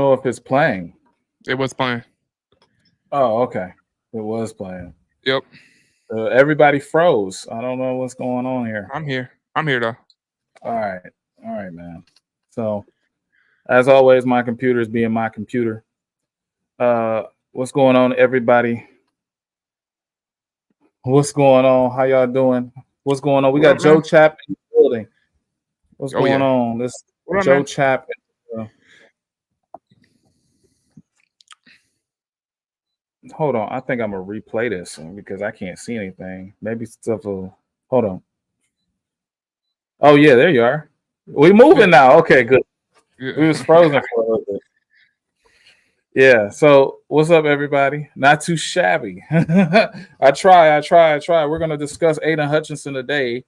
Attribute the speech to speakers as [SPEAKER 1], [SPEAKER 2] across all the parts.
[SPEAKER 1] know if it's playing.
[SPEAKER 2] It was playing.
[SPEAKER 1] Oh, okay. It was playing.
[SPEAKER 2] Yep.
[SPEAKER 1] Everybody froze. I don't know what's going on here.
[SPEAKER 2] I'm here. I'm here though.
[SPEAKER 1] All right. All right, man. So, as always, my computer is being my computer. What's going on, everybody? What's going on? How y'all doing? What's going on? We
[SPEAKER 2] What
[SPEAKER 1] got
[SPEAKER 2] up,
[SPEAKER 1] Joe
[SPEAKER 2] man?
[SPEAKER 1] Chap in the building. What's
[SPEAKER 2] Oh
[SPEAKER 1] going
[SPEAKER 2] yeah.
[SPEAKER 1] on? This
[SPEAKER 2] What up,
[SPEAKER 1] Joe
[SPEAKER 2] man?
[SPEAKER 1] Chap. Hold on. I think I'm gonna replay this because I can't see anything. Maybe stuff will. Hold on. Oh yeah, there you are. We moving now. Okay, good. We was
[SPEAKER 2] Yeah.
[SPEAKER 1] frozen for a little bit. Yeah. So what's up, everybody? Not too shabby. I try. We're gonna discuss Aidan Hutchinson today.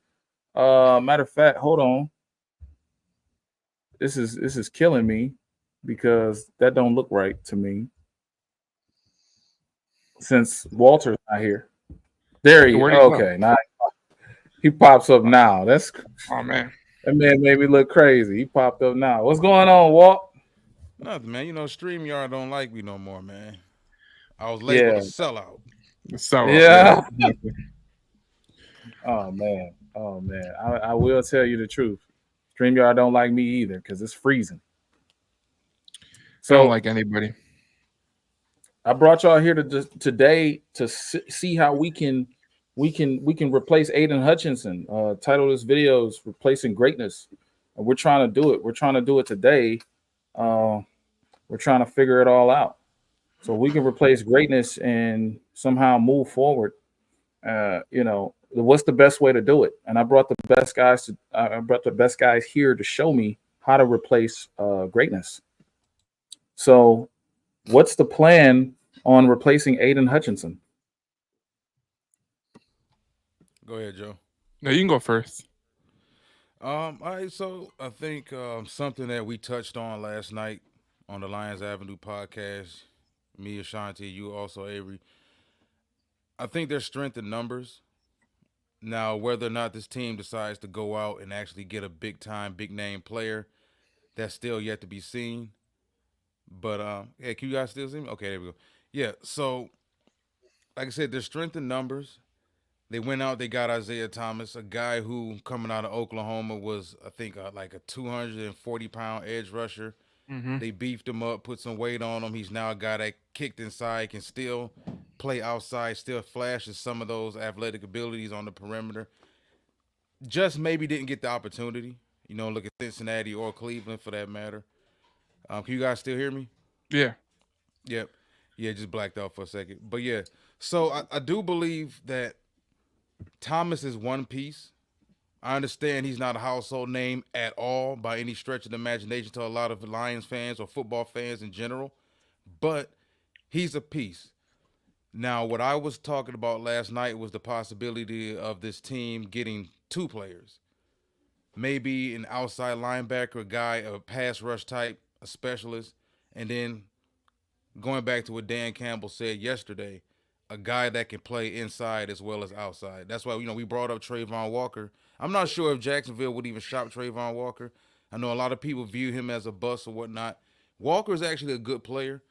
[SPEAKER 1] Matter of fact, hold on. This is killing me because that don't look right to me since Walter's not here. There he.
[SPEAKER 2] Where'd he go?
[SPEAKER 1] Okay, now he pops up now.
[SPEAKER 2] Oh man.
[SPEAKER 1] That man made me look crazy. He popped up now. What's going on, Walt?
[SPEAKER 3] Nothing, man. You know, StreamYard don't like me no more, man. I was labeled a
[SPEAKER 1] Yeah,
[SPEAKER 3] sellout.
[SPEAKER 2] So yeah.
[SPEAKER 1] yeah.
[SPEAKER 2] Exactly.
[SPEAKER 1] Oh man. I will tell you the truth. StreamYard don't like me either because it's freezing.
[SPEAKER 2] I don't
[SPEAKER 1] So
[SPEAKER 2] like anybody.
[SPEAKER 1] I brought y'all here today to see how we can replace Aidan Hutchinson. Title of this video is "Replacing Greatness," and we're trying to do it. We're trying to do it today. Uh, we're trying to figure it all out so we can replace greatness and somehow move forward. What's the best way to do it? And I brought the best guys to. I brought the best guys here to show me how to replace greatness. So, what's the plan on replacing Aidan Hutchinson?
[SPEAKER 3] Go ahead, Joe.
[SPEAKER 2] No, you can go first.
[SPEAKER 3] All right, so I think something that we touched on last night on the Lions Avenue podcast, me, Ashanti, you also, Avery. I think there's strength in numbers. Now, whether or not this team decides to go out and actually get a big time, big name player, that's still yet to be seen. But hey, can you guys still see me? Okay, there we go. Yeah, so like I said, there's strength in numbers. They went out, they got Isaiah Thomas, a guy who coming out of Oklahoma was, I think, like a 240-pound edge rusher.
[SPEAKER 2] Mm-hmm.
[SPEAKER 3] They beefed him up, put some weight on him. He's now a guy that kicked inside, can still play outside, still flashes some of those athletic abilities on the perimeter. Just maybe didn't get the opportunity. Look at Cincinnati or Cleveland for that matter. Can you guys still hear me?
[SPEAKER 2] Yeah.
[SPEAKER 3] Yep. Yeah, just blacked out for a second. But yeah, so I do believe that Thomas is one piece. I understand he's not a household name at all by any stretch of the imagination to a lot of Lions fans or football fans in general, but he's a piece. Now, what I was talking about last night was the possibility of this team getting two players. Maybe an outside linebacker, a guy, a pass rush type, a specialist, and then going back to what Dan Campbell said yesterday, a guy that can play inside as well as outside. That's why we brought up Trayvon Walker. I'm not sure if Jacksonville would even shop Trayvon Walker. I know a lot of people view him as a bust or whatnot. Walker is actually a good player.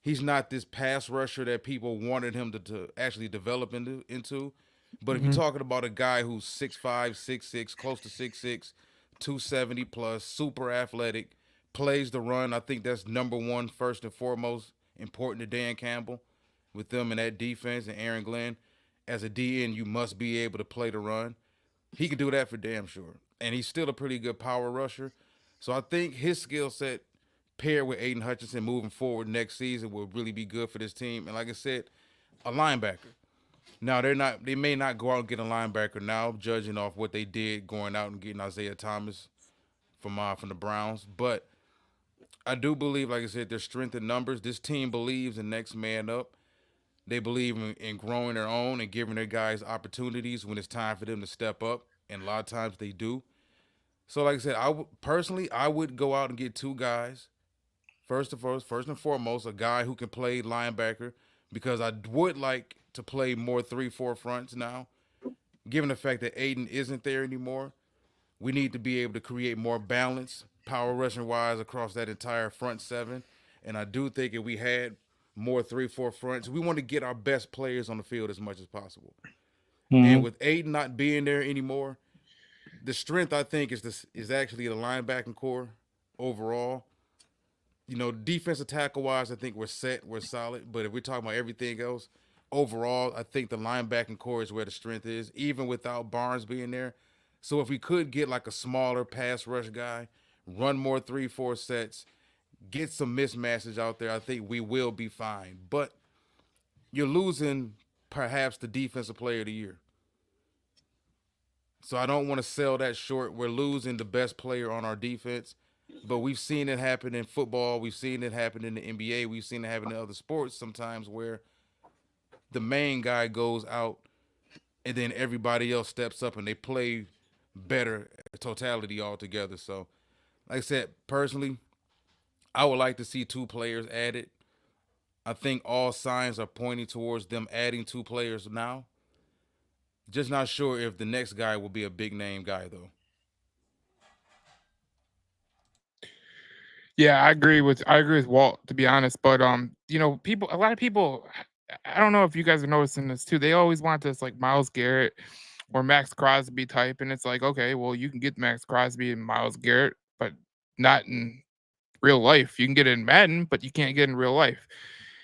[SPEAKER 3] He's not this pass rusher that people wanted him to actually develop into. But if you're
[SPEAKER 2] Mm-hmm.
[SPEAKER 3] talking about a guy who's 6'5", 6'6", close to 6'6", 270 plus, super athletic, plays the run, I think that's number one, first and foremost, important to Dan Campbell with them in that defense and Aaron Glenn. As a DN, you must be able to play the run. He can do that for damn sure. And he's still a pretty good power rusher. So I think his skill set paired with Aidan Hutchinson moving forward next season will really be good for this team. And like I said, a linebacker. Now they may not go out and get a linebacker now, judging off what they did going out and getting Isaiah Thomas from the Browns. But I do believe, like I said, there's strength in numbers. This team believes in next man up. They believe in growing their own and giving their guys opportunities when it's time for them to step up. And a lot of times they do. So, like I said, personally, I would go out and get two guys. First and foremost, a guy who can play linebacker because I would like to play more 3-4 fronts now. Given the fact that Aiden isn't there anymore, we need to be able to create more balance, power rushing wise, across that entire front seven. And I do think if we had more 3-4 fronts, we want to get our best players on the field as much as possible. And
[SPEAKER 1] Mhm.
[SPEAKER 3] with Aidan not being there anymore, the strength I think is actually the linebacking core overall. Defensive tackle wise, I think we're solid. But if we're talking about everything else, overall, I think the linebacking core is where the strength is, even without Barnes being there. So if we could get like a smaller pass rush guy, run more 3-4 sets, get some mismatches out there, I think we will be fine. But you're losing perhaps the defensive player of the year. So I don't want to sell that short. We're losing the best player on our defense. But we've seen it happen in football. We've seen it happen in the NBA. We've seen it happen in other sports sometimes where the main guy goes out and then everybody else steps up and they play better totality altogether. So, like I said, personally, I would like to see 2 players added. I think all signs are pointing towards them adding 2 players now. Just not sure if the next guy will be a big name guy, though.
[SPEAKER 2] Yeah, I agree with Walt, to be honest. But a lot of people, I don't know if you guys are noticing this too. They always want this like Miles Garrett or Max Crosby type, and it's like, okay, well, you can get Max Crosby and Miles Garrett, but not in real life. You can get it in Madden, but you can't get it in real life.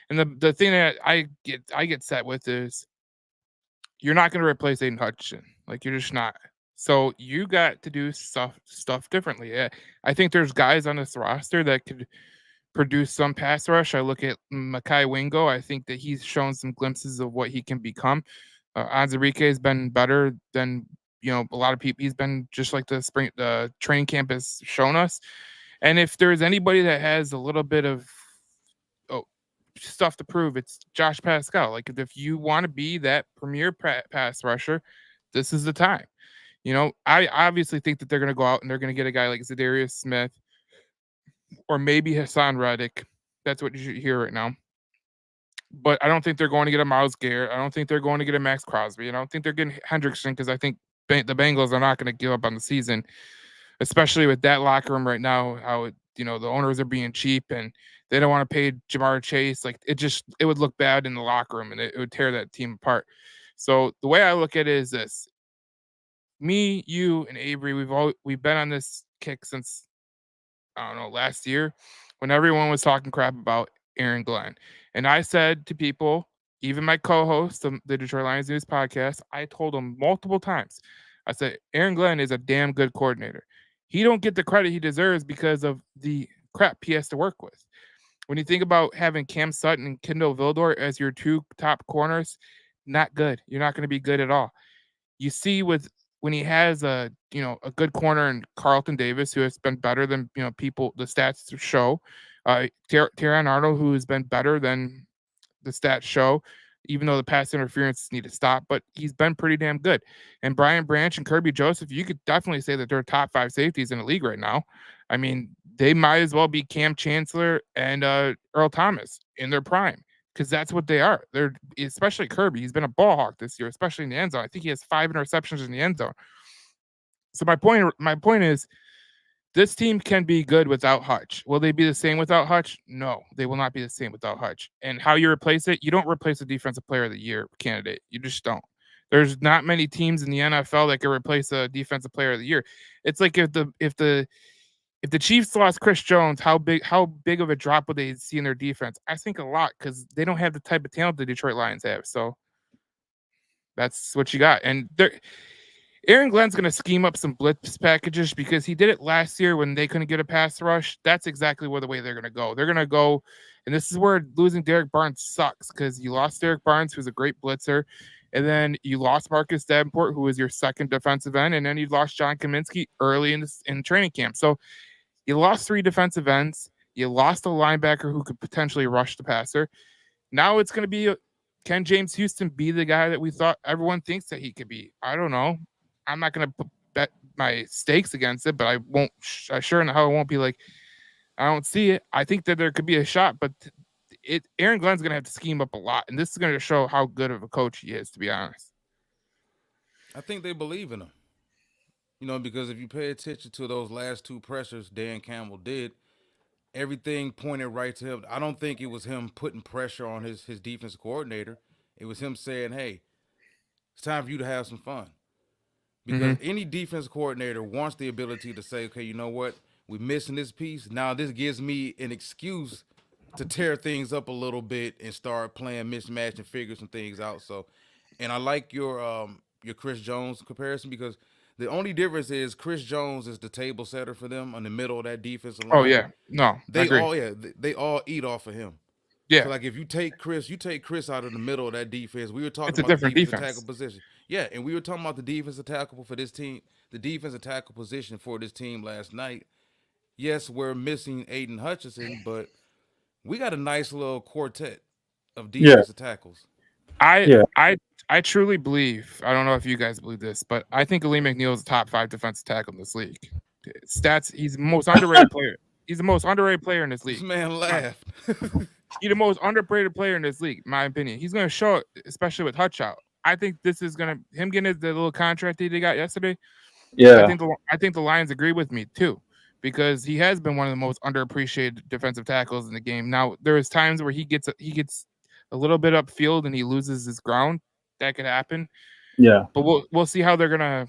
[SPEAKER 2] And the thing that I get set with is you're not going to replace Aiden Hutchinson. Like you're just not. So you got to do stuff differently. Yeah, I think there's guys on this roster that could produce some pass rush. I look at Makai Wingo. I think that he's shown some glimpses of what he can become. Anzarike has been better than a lot of people. He's been just like the training camp has shown us. And if there's anybody that has a little bit of oh, stuff to prove, it's Josh Pascal. Like if you want to be that premier pass rusher, this is the time. I obviously think that they're going to go out and they're going to get a guy like Zadarius Smith or maybe Hassan Reddick. That's what you should hear right now. But I don't think they're going to get a Miles Garrett. I don't think they're going to get a Max Crosby. And I don't think they're getting Hendrickson because I think the Bengals are not going to give up on the season, especially with that locker room right now. How the owners are being cheap and they don't want to pay Jamar Chase. Like it would look bad in the locker room and it would tear that team apart. So the way I look at it is this: me, you, and Avery, we've been on this kick since I don't know last year when everyone was talking crap about Aaron Glenn, and I said to people, even my co-host of the Detroit Lions News podcast, I told him multiple times, I said Aaron Glenn is a damn good coordinator. He don't get the credit he deserves because of the crap he has to work with. When you think about having Cam Sutton and Kendall Vildor as your 2 top corners, not good. You're not going to be good at all. You see when he has a good corner in Carlton Davis, who has been better than people the stats show. Terran Arnold, who has been better than the stats show, even though the pass interference need to stop, but he's been pretty damn good. And Brian Branch and Kirby Joseph, you could definitely say that they're top 5 safeties in the league right now. I mean, they might as well be Cam Chancellor and Earl Thomas in their prime because that's what they are. They're especially Kirby. He's been a ball hawk this year, especially in the end zone. I think he has 5 interceptions in the end zone. So my point is this team can be good without Hutch. Will they be the same without Hutch? No, they will not be the same without Hutch. And how you replace it? You don't replace a defensive player of the year candidate. You just don't. There's not many teams in the NFL that can replace a defensive player of the year. It's like if the Chiefs lost Chris Jones, how big of a drop would they see in their defense? I think a lot because they don't have the type of talent the Detroit Lions have. So that's what you got. And Aaron Glenn's going to scheme up some blitz packages because he did it last year when they couldn't get a pass rush. That's exactly where the way they're going to go. They're going to go, and this is where losing Derek Barnes sucks because you lost Derek Barnes, who's a great blitzer, and then you lost Marcus Davenport, who was your second defensive end, and then you lost John Kaminsky early in training camp. So you lost 3 defensive ends. You lost a linebacker who could potentially rush the passer. Now it's going to be, can James Houston be the guy that we thought everyone thinks that he could be? I don't know. I'm not going to bet my stakes against it, but I won't. I sure in the hell won't be like, I don't see it. I think that there could be a shot, but Aaron Glenn's going to have to scheme up a lot, and this is going to show how good of a coach he is, to be honest.
[SPEAKER 3] I think they believe in him. Because if you pay attention to those last 2 pressures Dan Campbell did, everything pointed right to him. I don't think it was him putting pressure on his defense coordinator. It was him saying, "Hey, it's time for you to have some fun."
[SPEAKER 2] Hmm.
[SPEAKER 3] Because any defense coordinator wants the ability to say, "Okay, you know what? We're missing this piece. Now this gives me an excuse to tear things up a little bit and start playing mismatch and figure some things out." So, and I like your Chris Jones comparison because the only difference is Chris Jones is the table setter for them on the middle of that defensive
[SPEAKER 2] Oh
[SPEAKER 3] line.
[SPEAKER 2] yeah, no, I
[SPEAKER 3] They
[SPEAKER 2] agree.
[SPEAKER 3] all they all eat off of him. So
[SPEAKER 2] Yeah,
[SPEAKER 3] like if you take Chris out of the middle of that defense. We were talking
[SPEAKER 2] it's a
[SPEAKER 3] about the
[SPEAKER 2] different
[SPEAKER 3] defensive tackle
[SPEAKER 2] defense.
[SPEAKER 3] position. Yeah, and we were talking about the defensive tackle for this team, the defensive tackle position for this team last night. Yes, we're missing Aidan Hutchinson, but we got a nice little quartet of
[SPEAKER 1] Yeah,
[SPEAKER 3] defensive tackles.
[SPEAKER 2] I
[SPEAKER 1] yeah,
[SPEAKER 2] I I truly believe. I don't know if you guys believe this, but I think Aleem McNeil is a top 5 defensive tackle in this league. Stats. He's the most underrated player. He's the most underrated player in this
[SPEAKER 3] This
[SPEAKER 2] league.
[SPEAKER 3] man laughed.
[SPEAKER 2] He's the most underrated player in this league, in my opinion. He's going to show it, especially with Hutch out. I think this is going to him getting the little contract that he got yesterday.
[SPEAKER 1] yeah,
[SPEAKER 2] I think the Lions agree with me too, because he has been one of the most underappreciated defensive tackles in the game. Now there's times where he gets a little bit upfield and he loses his ground. That could happen,
[SPEAKER 1] yeah,
[SPEAKER 2] but we'll see how they're gonna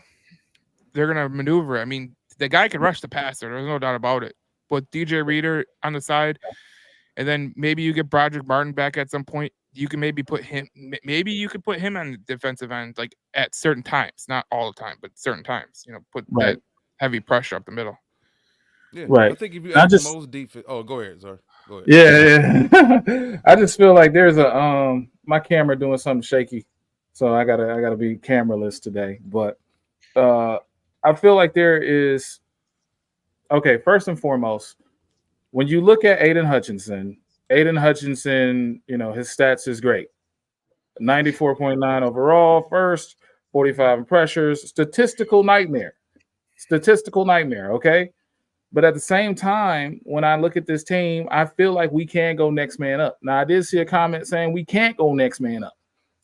[SPEAKER 2] maneuver. I mean, the guy can rush the passer. There's no doubt about it. But DJ Reader on the side, and then maybe you get Broderick Martin back at some point. You can maybe put him. Maybe you could put him on the defensive end, like at certain times, not all the time, but certain times. You know, put that
[SPEAKER 1] right,
[SPEAKER 2] heavy pressure up the middle.
[SPEAKER 3] Yeah, I
[SPEAKER 1] right.
[SPEAKER 3] think if you
[SPEAKER 1] I
[SPEAKER 3] ask
[SPEAKER 1] just,
[SPEAKER 3] most defense, oh, go ahead, sir. Go ahead.
[SPEAKER 1] yeah, yeah. I just feel like there's a my camera doing something shaky, so I gotta be cameraless today. But uh, I feel like there is okay. First and foremost, when you look at Aiden Hutchinson, you know his stats is great. 94.9 overall, first, 45 in pressures, statistical nightmare. Okay, but at the same time, when I look at this team, I feel like we can go next man up. Now, I did see a comment saying we can't go next man up.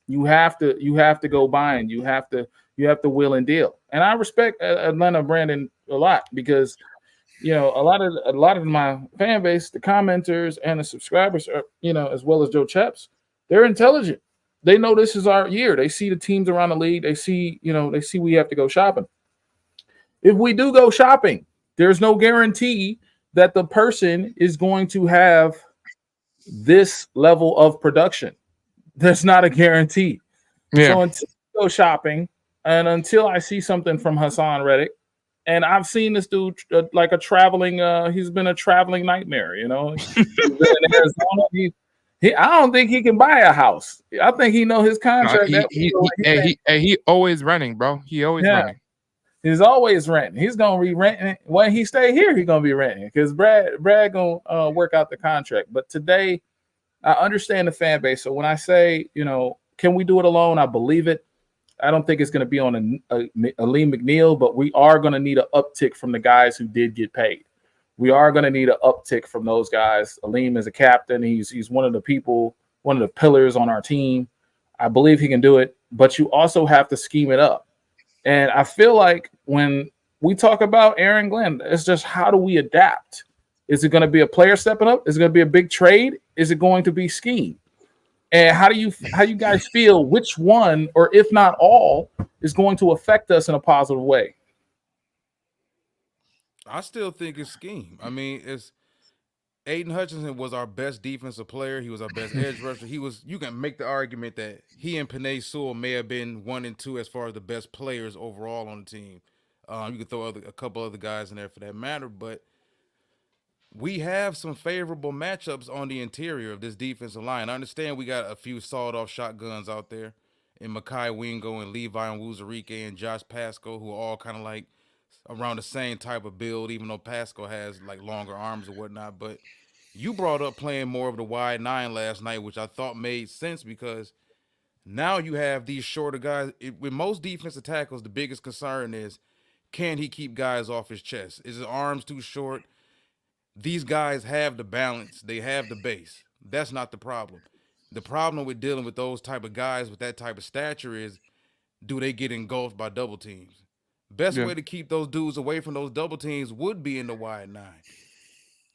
[SPEAKER 1] You have to go buying. You have to will and deal. And I respect Atlanta Brandon a lot because a lot of my fan base, the commenters and the subscribers, are, as well as Joe Chaps, they're intelligent. They know this is our year. They see the teams around the league. They see we have to go shopping. If we do go shopping, there's no guarantee that the person is going to have this level of production. That's not a guarantee.
[SPEAKER 2] Yeah,
[SPEAKER 1] So until I go shopping and until I see something from Hassan Reddick, and I've seen this dude like a traveling, he's been a traveling nightmare, He's been in Arizona. I don't think he can buy a house. I think he know his
[SPEAKER 2] no,
[SPEAKER 1] contract.
[SPEAKER 2] he always running, bro. He always
[SPEAKER 1] Yeah,
[SPEAKER 2] running.
[SPEAKER 1] he's always renting. He's gonna be renting it. When he stay here, he's gonna be renting because Brad gonna work out the contract. But today, I understand the fan base. So when I say, can we do it alone? I believe it. I don't think it's going to be on a Lee McNeil, but we are going to need an uptick from the guys who did get paid. We are going to need an uptick from those guys. Aleem is a captain. He's one of the people, one of the pillars on our team. I believe he can do it, but you also have to scheme it up. And I feel like when we talk about Aaron Glenn, it's just how do we adapt? Is it going to be a player stepping up? Is it going to be a big trade? Is it going to be scheme? And how you guys feel which one or if not all is going to affect us in a positive way?
[SPEAKER 3] I still think it's scheme. I mean, it's Aiden Hutchinson was our best defensive player. He was our best edge rusher. You can make the argument that he and Panay Sewell may have been 1 and 2 as far as the best players overall on the team. You could throw a couple other guys in there for that matter, but we have some favorable matchups on the interior of this defensive line. I understand we got a few sawed-off shotguns out there in Makai Wingo and Levi and Wuzarike and Josh Pasco, who are all kind of like around the same type of build, even though Pasco has like longer arms or whatnot. But you brought up playing more of the wide nine last night, which I thought made sense because now you have these shorter guys. With most defensive tackles, the biggest concern is can he keep guys off his chest? Is his arms too short? These guys have the balance. They have the base. That's not the problem. The problem with dealing with those type of guys with that type of stature is do they get engulfed by double teams? Best
[SPEAKER 2] Yeah,
[SPEAKER 3] way to keep those dudes away from those double teams would be in the wide nine.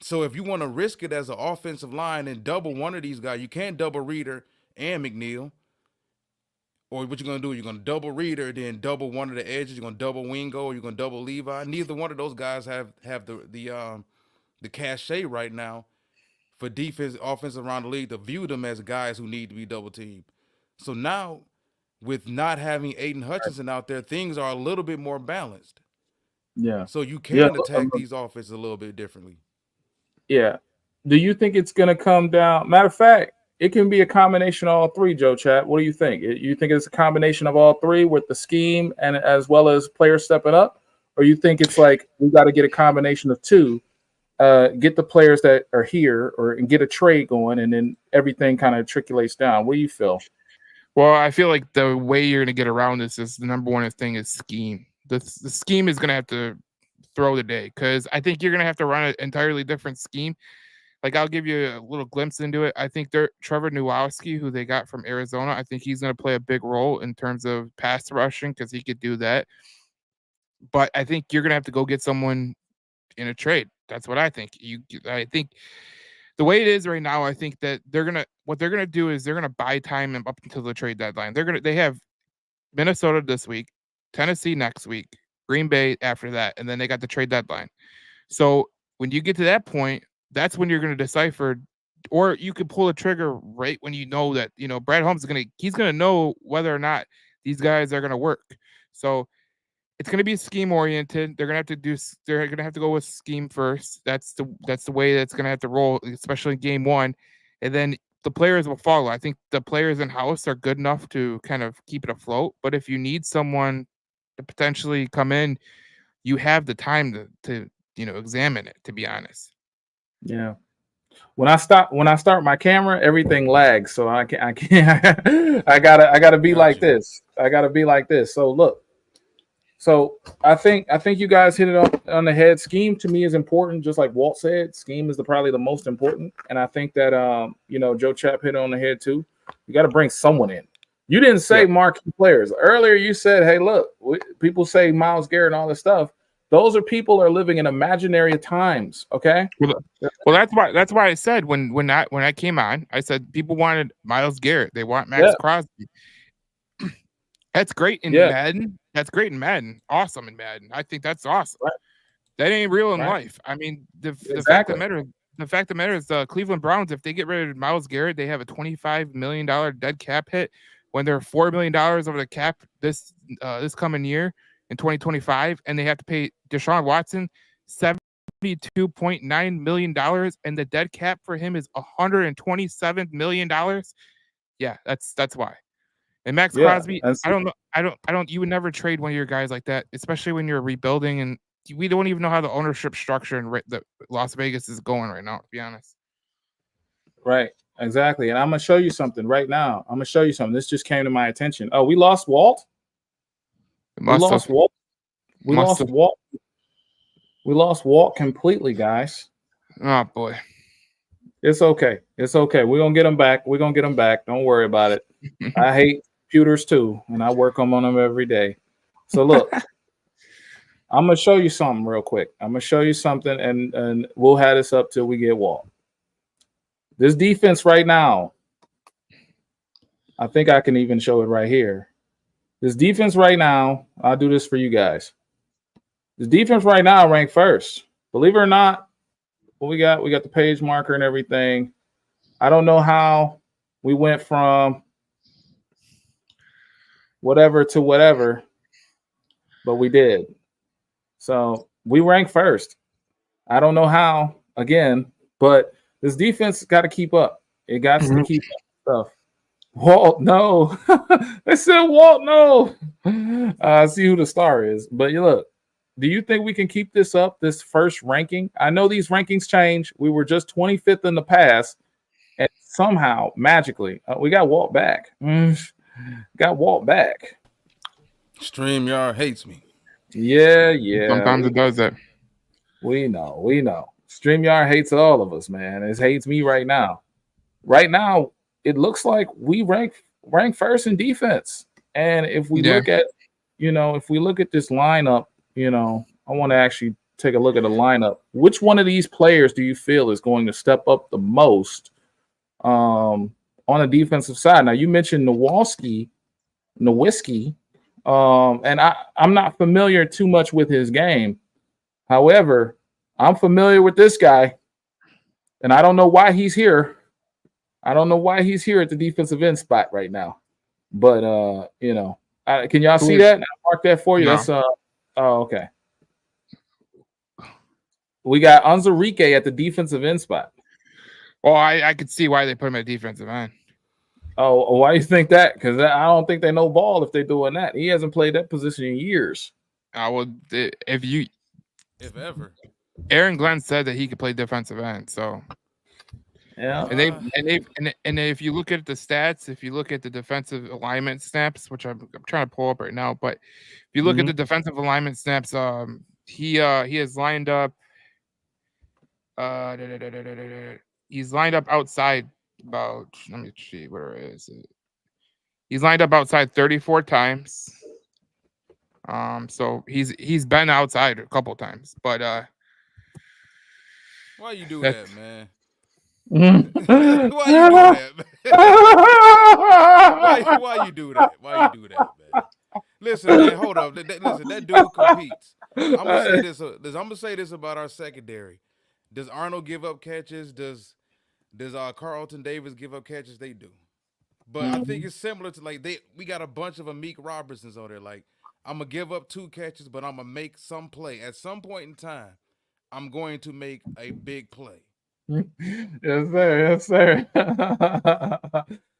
[SPEAKER 3] So if you want to risk it as an offensive line and double one of these guys, you can't double Reader and McNeil. Or what you're gonna do? You're gonna double Reader, then double one of the edges. You're gonna double Wingo, or you're gonna double Levi. Neither one of those guys have the cachet right now for defense, offense around the league to view them as guys who need to be double teamed. So now, with not having Aidan Hutchinson out there, things are a little bit more balanced.
[SPEAKER 1] Yeah.
[SPEAKER 3] So you
[SPEAKER 1] Yeah.
[SPEAKER 3] can attack these offenses a little bit differently.
[SPEAKER 1] Yeah. Do you think it's going to come down? Matter of fact, it can be a combination of all three, Joe Chat. What do you think? You think it's a combination of all three with the scheme and as well as players stepping up? Or you think it's like we got to get a combination of two, get the players that are here and get a trade going, and then everything kind of trickulates down? What do you feel?
[SPEAKER 2] Well, I feel like the way you're going to get around this is the number one thing is scheme. The scheme is going to have to throw the day because I think you're going to have to run an entirely different scheme. Like, I'll give you a little glimpse into it. I think Trevor Nowowski, who they got from Arizona, I think he's going to play a big role in terms of pass rushing because he could do that. But I think you're going to have to go get someone in a trade. That's what I think. I think the way it is right now, I think that what they're gonna do is they're gonna buy time up until the trade deadline. They have Minnesota this week, Tennessee next week, Green Bay after that, and then they got the trade deadline. So when you get to that point, that's when you're gonna decipher, or you could pull the trigger right when you know that Brad Holmes he's gonna know whether or not these guys are gonna work. So it's going to be scheme oriented. They're going to have to go with scheme first. That's the way that's going to have to roll, especially in game one. And then the players will follow. I think the players in house are good enough to kind of keep it afloat. But if you need someone to potentially come in, you have the time to examine it, to be honest.
[SPEAKER 1] Yeah. When I start my camera, everything lags. So I can't I gotta be like this. I gotta be like this. So look. So I think you guys hit it on the head. Scheme to me is important, just like Walt said. Scheme is probably the most important, and I think that Joe Chap hit it on the head too. You got to bring someone in. You didn't say marquee players earlier. You said, "Hey, look, people say Myles Garrett and all this stuff. Those are people are living in imaginary times." Okay.
[SPEAKER 2] Well, that's why I said when I came on, I said people wanted Myles Garrett. They want Max Crosby. That's great in Madden. That's great in Madden. Awesome in Madden. I think that's awesome. Right. That ain't real in life. I mean, the fact that matters, the Cleveland Browns, if they get rid of Myles Garrett, they have a $25 million dead cap hit when they're $4 million over the cap this coming year in 2025, and they have to pay Deshaun Watson $72.9 million, and the dead cap for him is $127 million. Yeah, that's why. And Max Crosby, I don't. You would never trade one of your guys like that, especially when you're rebuilding, and we don't even know how the ownership structure in Las Vegas is going right now, to be honest.
[SPEAKER 1] Right, exactly. And I'm gonna show you something right now. I'm gonna show you something. This just came to my attention. Oh, we lost Walt. We lost Walt. We lost Walt completely, guys.
[SPEAKER 2] Oh boy.
[SPEAKER 1] It's okay. It's okay. We're gonna get him back. Don't worry about it. I hate computers too, and I work on them every day. So look, I'm gonna show you something real quick. I'm gonna show you something, and we'll have this up till we get Walt. This defense right now, I think I can even show it right here. This defense right now, I'll do this for you guys. This defense right now ranked first. Believe it or not, what we got the page marker and everything. I don't know how we went from whatever to whatever, but we did. So we ranked first. I don't know how, again, but this defense got to keep up. It got to keep up stuff. Walt, no. They said Walt, no. I see who the star is. But you look, do you think we can keep this up, this first ranking? I know these rankings change. We were just 25th in the past, and somehow, magically, we got Walt back. Got Walt back.
[SPEAKER 3] StreamYard hates me.
[SPEAKER 1] Yeah.
[SPEAKER 2] Sometimes it does that.
[SPEAKER 1] We know. StreamYard hates all of us, man. It hates me right now. Right now, it looks like we rank first in defense. And if we look at, if we look at this lineup, I want to actually take a look at the lineup. Which one of these players do you feel is going to step up the most on the defensive side? Now, you mentioned Nowitzki, and I'm not familiar too much with his game. However, I'm familiar with this guy, and I don't know why he's here. I don't know why he's here at the defensive end spot right now. But, can y'all see that? I'll mark that for you.
[SPEAKER 2] No.
[SPEAKER 1] That's okay. We got Onwuzurike at the defensive end spot.
[SPEAKER 2] Well, I could see why they put him at defensive end.
[SPEAKER 1] Oh, why do you think that? Because I don't think they know ball if they're doing that. He hasn't played that position in years.
[SPEAKER 2] If
[SPEAKER 3] ever.
[SPEAKER 2] Aaron Glenn said that he could play defensive end, so
[SPEAKER 1] yeah.
[SPEAKER 2] And if you look at the stats, if you look at the defensive alignment snaps, which I'm trying to pull up right now, but if you look at the defensive alignment snaps, he has lined up. He's lined up outside about. Let me see, where is it? He's lined up outside 34 times. So he's been outside a couple times, but
[SPEAKER 3] why you do that, man?
[SPEAKER 1] Why you
[SPEAKER 3] do that, man? Why you do that? Why you do that, man? Listen, man, hold up. Listen, that dude competes. I'm gonna say this about our secondary. Does Arnold give up catches? Does Carlton Davis give up catches? They do. But I think it's similar to we got a bunch of Amik Robertsons on there. Like, I'm gonna give up 2 catches, but I'm gonna make some play. At some point in time, I'm going to make a big play.
[SPEAKER 1] Yes, sir. Yes, sir.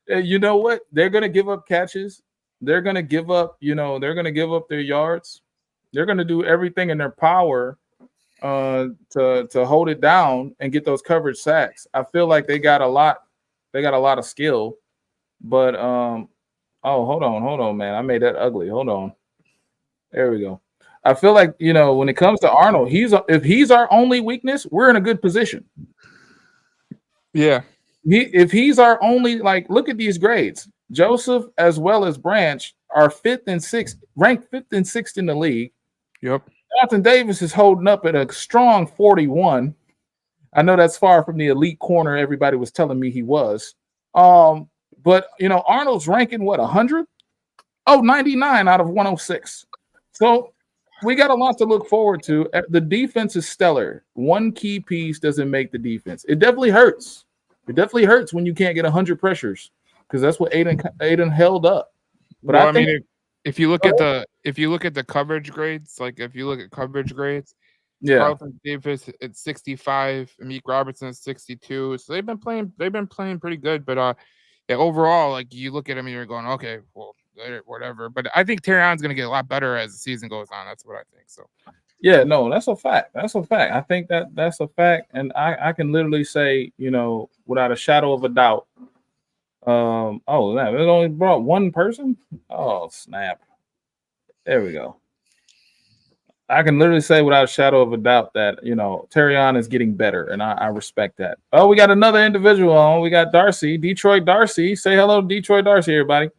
[SPEAKER 1] You know what? They're gonna give up catches. They're gonna give up. They're gonna give up their yards. They're gonna do everything in their power to hold it down and get those coverage sacks. I feel like they got a lot of skill, but hold on, man. I made that ugly. Hold on. There we go. I feel like, when it comes to Arnold, if he's our only weakness, we're in a good position.
[SPEAKER 2] Yeah.
[SPEAKER 1] If he's our only, look at these grades. Joseph as well as Branch are ranked 5th and 6th in the league.
[SPEAKER 2] Yep.
[SPEAKER 1] Carlton Davis is holding up at a strong 41. I know that's far from the elite corner everybody was telling me he was. But Arnold's ranking 100? 99 out of 106. So we got a lot to look forward to. The defense is stellar. One key piece doesn't make the defense. It definitely hurts. It definitely hurts when you can't get 100 pressures, because that's what Aidan held up. But
[SPEAKER 2] well,
[SPEAKER 1] I think
[SPEAKER 2] if you look at the coverage grades,
[SPEAKER 1] yeah,
[SPEAKER 2] Carlton Davis at 65, Amik Robertson at 62. So they've been playing pretty good. But overall, you look at them and you're going, okay, well, whatever. But I think Terrion's going to get a lot better as the season goes on. That's what I think. So
[SPEAKER 1] yeah, no, that's a fact. That's a fact. I think that's a fact, and I can literally say, without a shadow of a doubt. It only brought one person. Oh snap! There we go. I can literally say without a shadow of a doubt that Terrion is getting better, and I respect that. Oh, we got another individual on. We got Darcy, Detroit Darcy. Say hello to Detroit Darcy, everybody.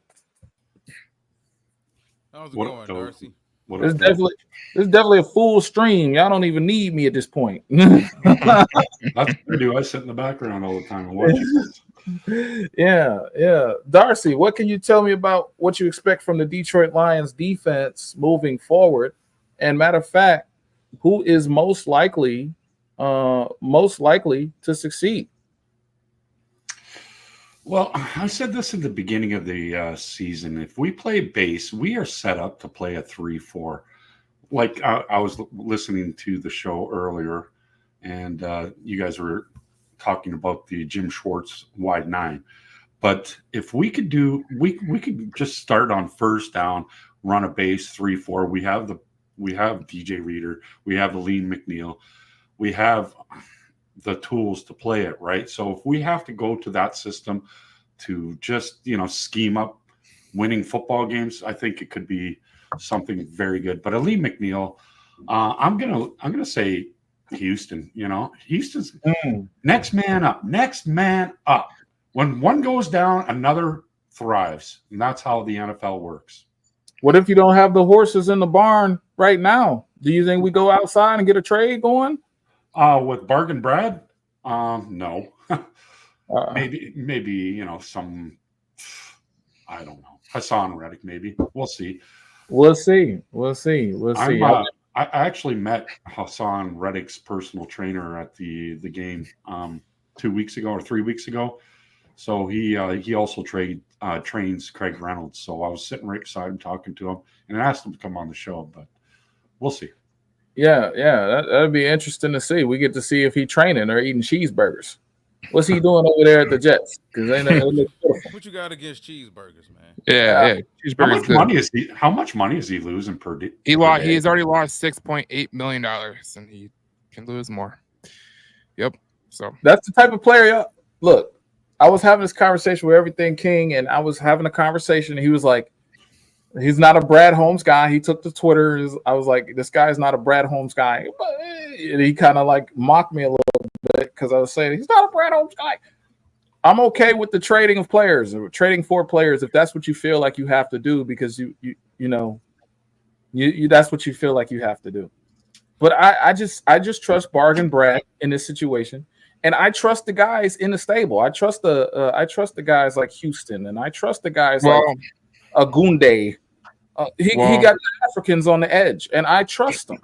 [SPEAKER 3] How's it going, Darcy?
[SPEAKER 1] This is definitely a full stream. Y'all don't even need me at this point.
[SPEAKER 4] That's what I do. I sit in the background all the time and watch it.
[SPEAKER 1] Yeah. Darcy, what can you tell me about what you expect from the Detroit Lions defense moving forward? And matter of fact, who is most likely to succeed?
[SPEAKER 4] Well, I said this at the beginning of the season. If we play base, we are set up to play a 3-4. I was listening to the show earlier, and you guys were talking about the Jim Schwartz wide 9. But if we could we could just start on first down, run a base 3-4. We have DJ Reader, we have Alim McNeil, we have the tools to play it, right? So if we have to go to that system to just scheme up winning football games, I think it could be something very good. But Alim McNeil, I'm gonna say Houston. Houston's next man up. When one goes down, another thrives, and that's how the NFL works.
[SPEAKER 1] What if you don't have the horses in the barn right now? Do you think we go outside and get a trade going?
[SPEAKER 4] With Bargain Brad, no.
[SPEAKER 1] Uh,
[SPEAKER 4] maybe some. I don't know. Hassan Reddick, maybe. We'll see.
[SPEAKER 1] we'll see. We'll see. We'll see.
[SPEAKER 4] I actually met Hassan Reddick's personal trainer at the game 2 weeks ago or 3 weeks ago. So he also trains Craig Reynolds. So I was sitting right beside him talking to him and I asked him to come on the show, but we'll see.
[SPEAKER 1] Yeah, that'd be interesting to see. We get to see if he training or eating cheeseburgers. What's he doing over there at the Jets? Because they look beautiful.
[SPEAKER 3] What you got against cheeseburgers, man?
[SPEAKER 2] Yeah.
[SPEAKER 4] How much money is he losing per day?
[SPEAKER 2] He's already lost $6.8 million, and he can lose more. Yep. So
[SPEAKER 1] that's the type of player. Look, I was having this conversation with Everything King, and I was having a conversation. And he was like, he's not a Brad Holmes guy. He took to Twitter. I was like, this guy's not a Brad Holmes guy. And he kind of like mocked me a little bit because I was saying he's not a Brad Holmes guy. I'm okay with the trading of players or trading for players if that's what you feel like you have to do because you that's what you feel like you have to do. But I just trust Bargain Brad in this situation, and I trust the guys in the stable. I trust the guys like Houston, and I trust the guys like Agunde. He got the Africans on the edge, and I trust them.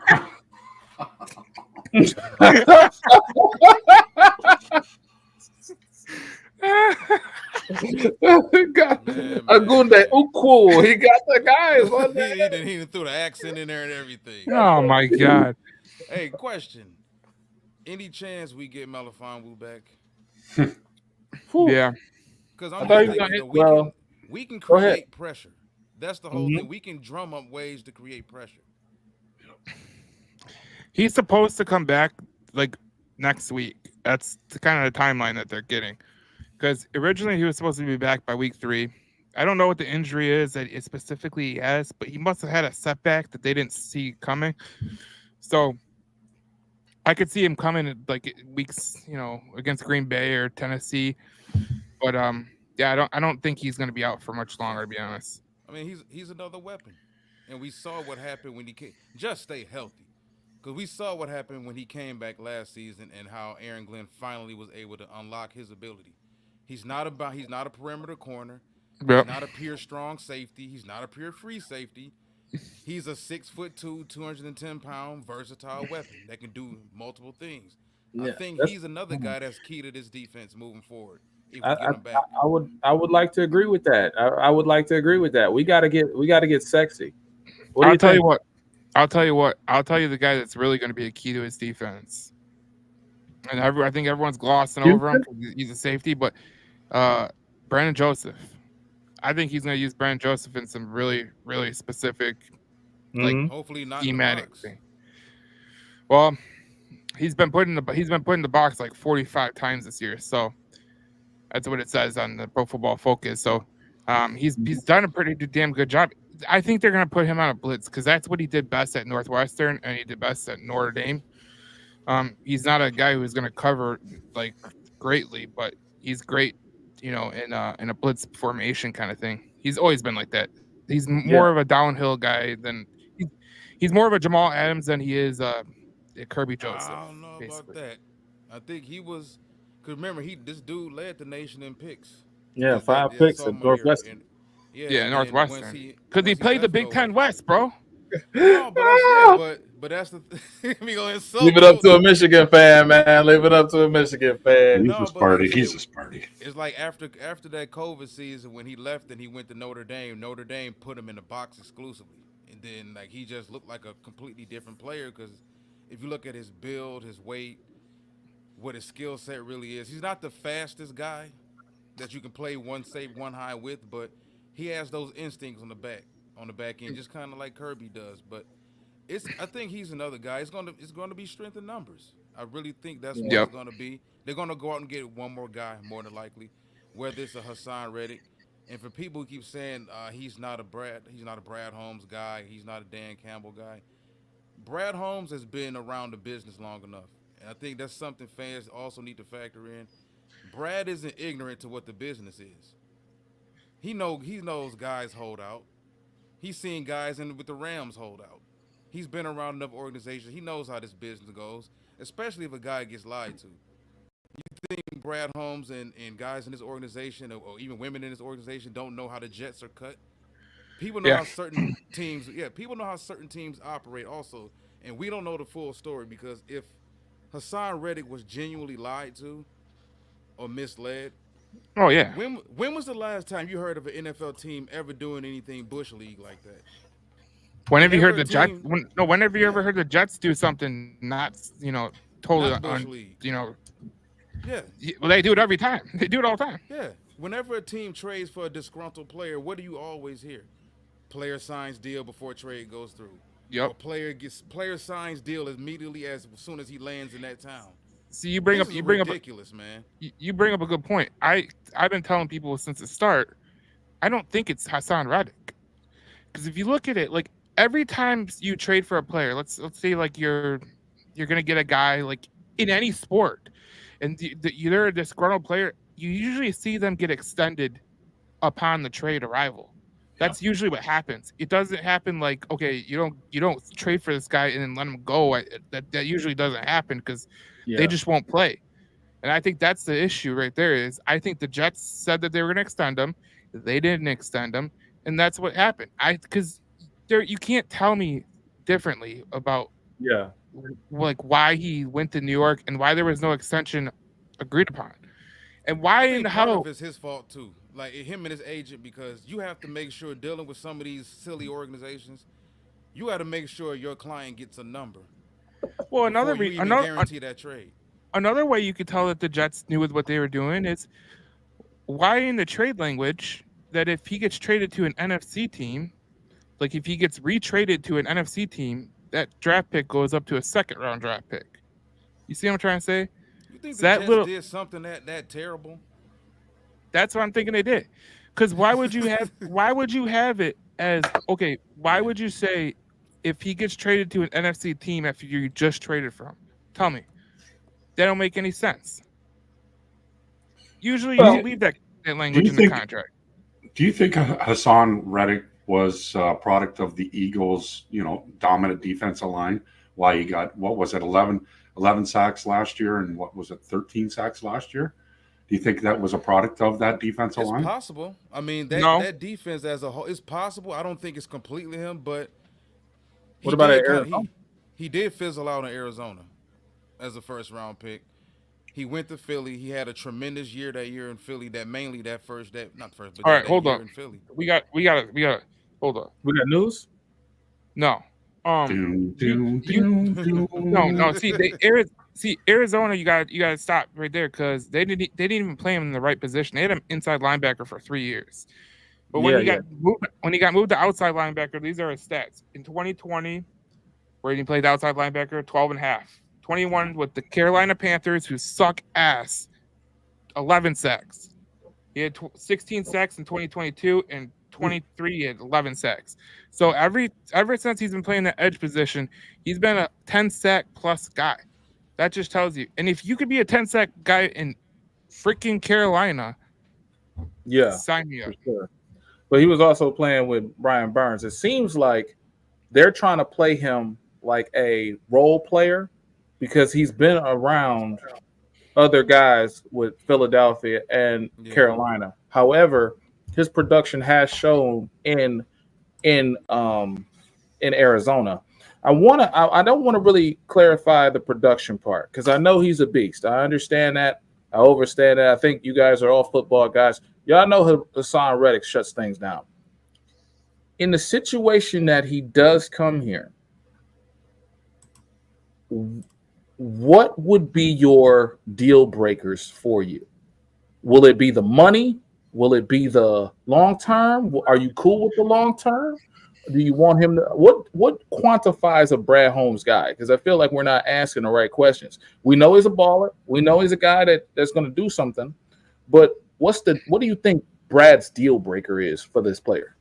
[SPEAKER 1] Agunde Ukwu. He got the guys on the
[SPEAKER 3] he threw the accent in there and everything.
[SPEAKER 2] Oh my God.
[SPEAKER 3] Hey, question. Any chance we get Melifonwu back?
[SPEAKER 2] Yeah.
[SPEAKER 3] Because I'm thinking we can create pressure. That's the whole thing. We can drum up ways to create pressure.
[SPEAKER 2] He's supposed to come back like next week. That's the kind of the timeline that they're getting. Because originally he was supposed to be back by week 3. I don't know what the injury is that it specifically has, but he must have had a setback that they didn't see coming. So I could see him coming like weeks, against Green Bay or Tennessee. But I don't think he's going to be out for much longer, to be honest.
[SPEAKER 3] I mean, he's another weapon, and we saw what happened when he came. Just stay healthy, because we saw what happened when he came back last season and how Aaron Glenn finally was able to unlock his ability. He's not a perimeter corner.
[SPEAKER 2] Yep.
[SPEAKER 3] He's not a pure strong safety. He's not a pure free safety. He's a 6'2", 210-pound versatile weapon that can do multiple things. I think he's another guy that's key to this defense moving forward. If we get him back.
[SPEAKER 1] I would like to agree with that. I would like to agree with that. We gotta get sexy.
[SPEAKER 2] I'll tell you what. I'll tell you the guy that's really going to be a key to his defense. And I think everyone's glossing over him because he's a safety, but Brandon Joseph. I think he's going to use Brandon Joseph in some really, really specific,
[SPEAKER 3] hopefully not
[SPEAKER 2] schematic thing. Well, he's been put in the box like 45 times this year, so that's what it says on the Pro Football Focus. So he's done a pretty damn good job. I think they're going to put him on a blitz because that's what he did best at Northwestern and he did best at Notre Dame. He's not a guy who's going to cover like greatly, but he's great, in a blitz formation kind of thing. He's always been like that. He's more of a downhill guy than he's more of a Jamal Adams than he is a Kirby Joseph.
[SPEAKER 3] I don't know about that. I think he was, because remember this dude led the nation in picks.
[SPEAKER 1] Yeah, 5 picks at Northwestern.
[SPEAKER 2] Northwestern. Because he played the Big Ten West, bro.
[SPEAKER 3] No, but that's the thing.
[SPEAKER 1] Leave it up to a Michigan fan, man. Leave it up to a Michigan fan.
[SPEAKER 4] He's a Sparty.
[SPEAKER 3] It's like after that COVID season when he left and he went to Notre Dame. Notre Dame put him in the box exclusively, and then like he just looked like a completely different player. Because if you look at his build, his weight, what his skill set really is, he's not the fastest guy that you can play one safe, one high with, but he has those instincts on the back end, just kind of like Kirby does. But I think he's another guy. It's going to be strength in numbers. I really think that's what it's going to be. They're going to go out and get one more guy, more than likely, whether it's a Hassan Reddick. And for people who keep saying he's not a Brad Holmes guy, he's not a Dan Campbell guy. Brad Holmes has been around the business long enough, and I think that's something fans also need to factor in. Brad isn't ignorant to what the business is. He knows guys hold out. He's seen guys in with the Rams hold out. He's been around enough organizations. He knows how this business goes, especially if a guy gets lied to. Think Brad Holmes and guys in this organization, or even women in this organization, don't know how the Jets are cut? People know
[SPEAKER 2] Yeah.
[SPEAKER 3] how certain teams, yeah, people know how certain teams operate also, and we don't know the full story because if Hassan Reddick was genuinely lied to or misled,
[SPEAKER 2] Oh yeah.
[SPEAKER 3] when was the last time you heard of an NFL team ever doing anything bush league like that?
[SPEAKER 2] Whenever you
[SPEAKER 3] Whenever
[SPEAKER 2] heard
[SPEAKER 3] a
[SPEAKER 2] the Jets,
[SPEAKER 3] team,
[SPEAKER 2] whenever you ever
[SPEAKER 3] yeah,
[SPEAKER 2] heard the Jets do something not, totally
[SPEAKER 3] not bush league, yeah,
[SPEAKER 2] well, they do it every time. They do it all the time.
[SPEAKER 3] yeah. Whenever a team trades for a disgruntled player, what do you always hear? Player signs deal before trade goes through,
[SPEAKER 2] Yep.
[SPEAKER 3] or player signs deal immediately as soon as he lands in that town.
[SPEAKER 2] See, you bring
[SPEAKER 3] This
[SPEAKER 2] up
[SPEAKER 3] is ridiculous, man.
[SPEAKER 2] you bring up a good point. I've been telling people since the start. I don't think it's Hassan Reddick because if you look at it, like every time you trade for a player, let's say like you're gonna get a guy like in any sport, and they're a disgruntled player, you usually see them get extended upon the trade arrival.
[SPEAKER 4] Yeah.
[SPEAKER 2] That's usually what happens. It doesn't happen like, okay, you don't trade for this guy and then let him go. That usually doesn't happen because
[SPEAKER 1] Yeah.
[SPEAKER 2] they just won't play. And I think that's the issue right there. Is I think the Jets said that they were going to extend him, they didn't extend him, and that's what happened. Because there you can't tell me differently about
[SPEAKER 1] Yeah.
[SPEAKER 2] like why he went to New York and why there was no extension agreed upon, and why
[SPEAKER 3] I
[SPEAKER 2] in
[SPEAKER 3] think
[SPEAKER 2] the
[SPEAKER 3] part
[SPEAKER 2] hell.
[SPEAKER 3] of it's his fault too, like him and his agent, because you have to make sure dealing with some of these silly organizations, you got to make sure your client gets a number
[SPEAKER 2] Well,
[SPEAKER 3] before you even guarantee that trade.
[SPEAKER 2] another way you could tell that the Jets knew what they were doing is why in the trade language that if he gets traded to an NFC team, like if he gets retraded to an NFC team, that draft pick goes up to a second round draft pick. You see what I'm trying to say?
[SPEAKER 3] You think
[SPEAKER 2] So
[SPEAKER 3] the
[SPEAKER 2] that
[SPEAKER 3] Jets
[SPEAKER 2] little
[SPEAKER 3] did something that terrible?
[SPEAKER 2] that's what I'm thinking they did. Because why would you have it as okay, why would you say if he gets traded to an NFC team after you just traded for him? Tell me. That don't make any sense. Usually you
[SPEAKER 1] Well,
[SPEAKER 2] don't leave that
[SPEAKER 4] Do
[SPEAKER 2] language
[SPEAKER 4] you
[SPEAKER 2] in the
[SPEAKER 4] think
[SPEAKER 2] contract.
[SPEAKER 4] Do you think Hassan Reddick was a product of the Eagles, dominant defensive line? Why he got, what was it, 11 sacks last year, and what was it, 13 sacks last year? Do you think that was a product of that defensive
[SPEAKER 3] It's
[SPEAKER 4] line?
[SPEAKER 3] possible. I mean,
[SPEAKER 2] No.
[SPEAKER 3] that defense as a whole, it's possible. I don't think it's completely him, but
[SPEAKER 1] What
[SPEAKER 3] he
[SPEAKER 1] about
[SPEAKER 3] did kind of
[SPEAKER 1] Arizona?
[SPEAKER 3] he did fizzle out in Arizona as a first round pick. He went to Philly. He had a tremendous year that year in Philly. That mainly that first that not first, but
[SPEAKER 2] All right,
[SPEAKER 3] that
[SPEAKER 2] hold
[SPEAKER 3] year
[SPEAKER 2] on.
[SPEAKER 3] in Philly.
[SPEAKER 2] We got hold on.
[SPEAKER 1] We got news.
[SPEAKER 2] No.
[SPEAKER 4] Doom,
[SPEAKER 2] You
[SPEAKER 4] doom,
[SPEAKER 2] you
[SPEAKER 4] doom,
[SPEAKER 2] no.
[SPEAKER 4] doom.
[SPEAKER 2] See Arizona. You gotta stop right there because they didn't even play him in the right position. They had him inside linebacker for 3 years. But when
[SPEAKER 1] Yeah,
[SPEAKER 2] he
[SPEAKER 1] yeah.
[SPEAKER 2] got moved to outside linebacker, these are his stats. In 2020, where he played outside linebacker, 12 and a half. 21 with the Carolina Panthers, who suck ass, 11 sacks. He had 16 sacks in 2022, and 23 he had 11 sacks. So ever since he's been playing the edge position, he's been a 10 sack plus guy. That just tells you. And if you could be a 10 sack guy in freaking Carolina,
[SPEAKER 1] Yeah,
[SPEAKER 2] sign me
[SPEAKER 1] for
[SPEAKER 2] up.
[SPEAKER 1] sure. But he was also playing with Brian Burns. It seems like they're trying to play him like a role player because he's been around other guys with Philadelphia and
[SPEAKER 3] Yeah.
[SPEAKER 1] Carolina. However, his production has shown in in Arizona. I don't want to really clarify the production part because I know he's a beast. I understand that. I understand that. I think you guys are all football guys. Y'all know Hassan Reddick shuts things down. In the situation that he does come here, what would be your deal breakers for you? Will it be the money? Will it be the long term? Are you cool with the long term? Do you want him to what quantifies a Brad Holmes guy? Because I feel like we're not asking the right questions. We know he's a baller. We know he's a guy that's going to do something. But what do you think Brad's deal breaker is for this player?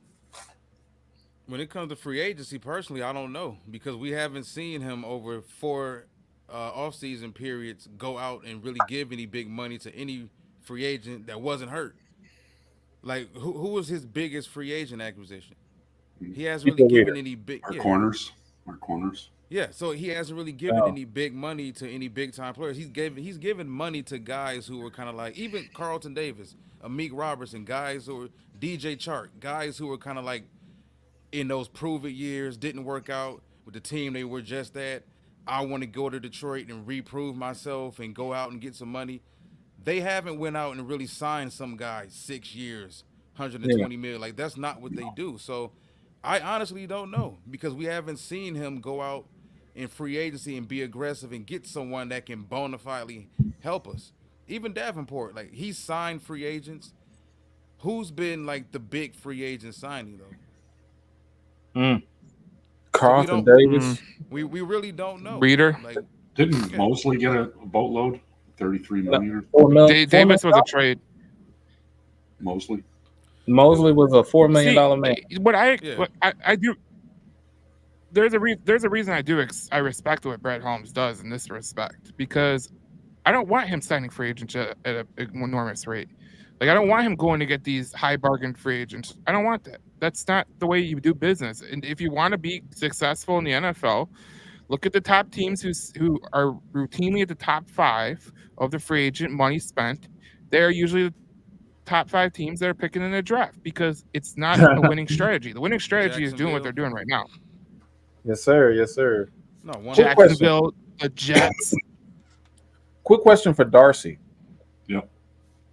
[SPEAKER 3] When it comes to free agency, personally, I don't know because we haven't seen him over four off-season periods go out and really give any big money to any free agent that wasn't hurt. Like who was his biggest free agent acquisition? He hasn't
[SPEAKER 1] Keep
[SPEAKER 3] really
[SPEAKER 1] it
[SPEAKER 3] given
[SPEAKER 1] weird.
[SPEAKER 3] any big
[SPEAKER 4] Our corners. Our corners.
[SPEAKER 3] Yeah, so he hasn't really given
[SPEAKER 1] Oh.
[SPEAKER 3] any big money to any big time players. He's given money to guys who were kind of like even Carlton Davis, Amik Robertson, guys who were DJ Chark, guys who were kind of like in those prove it years, didn't work out with the team they were just at. I want to go to Detroit and reprove myself and go out and get some money. They haven't went out and really signed some guys 6 years, 120 million. Like that's not what they do. So I honestly don't know because we haven't seen him go out in free agency and be aggressive and get someone that can bona fidely help us. Even Davenport, like he's signed free agents. Who's been like the big free agent signing though?
[SPEAKER 1] Carlton
[SPEAKER 3] don't-
[SPEAKER 1] Davis.
[SPEAKER 3] We really don't know.
[SPEAKER 2] Reader.
[SPEAKER 3] Like
[SPEAKER 4] Didn't Mosley get a boatload? 33 million.
[SPEAKER 1] $4 million.
[SPEAKER 2] Davis was a trade.
[SPEAKER 4] Mosley.
[SPEAKER 1] Mosley was a $4 million man.
[SPEAKER 2] What
[SPEAKER 3] Yeah.
[SPEAKER 2] I do. There's a reason I do. I respect what Brad Holmes does in this respect because I don't want him signing free agents at an enormous rate. Like I don't want him going to get these high bargain free agents. I don't want that. That's not the way you do business. And if you want to be successful in the NFL, look at the top teams who are routinely at the top 5 of the free agent money spent. They're usually the top 5 teams that are picking in the draft because it's not a winning strategy. The winning strategy is doing what they're doing right now.
[SPEAKER 1] Yes, sir. Yes, sir.
[SPEAKER 3] no one.
[SPEAKER 2] Jacksonville, the Jets.
[SPEAKER 1] Quick question for Darcy.
[SPEAKER 4] Yep.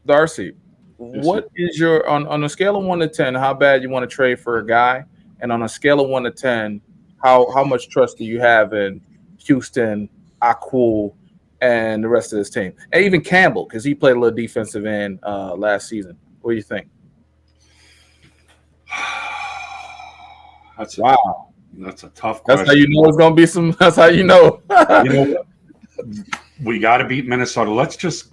[SPEAKER 1] Darcy,
[SPEAKER 4] Yes,
[SPEAKER 1] what is your on a scale of 1 to 10? How bad you want to trade for a guy, and on a scale of 1 to 10, how much trust do you have in Houston, Akul, and the rest of this team, and even Campbell because he played a little defensive end last season? What do you think? Wow.
[SPEAKER 4] That's a tough question.
[SPEAKER 1] That's how you know it's gonna be some. That's how you know.
[SPEAKER 4] You know, we got to beat Minnesota. Let's just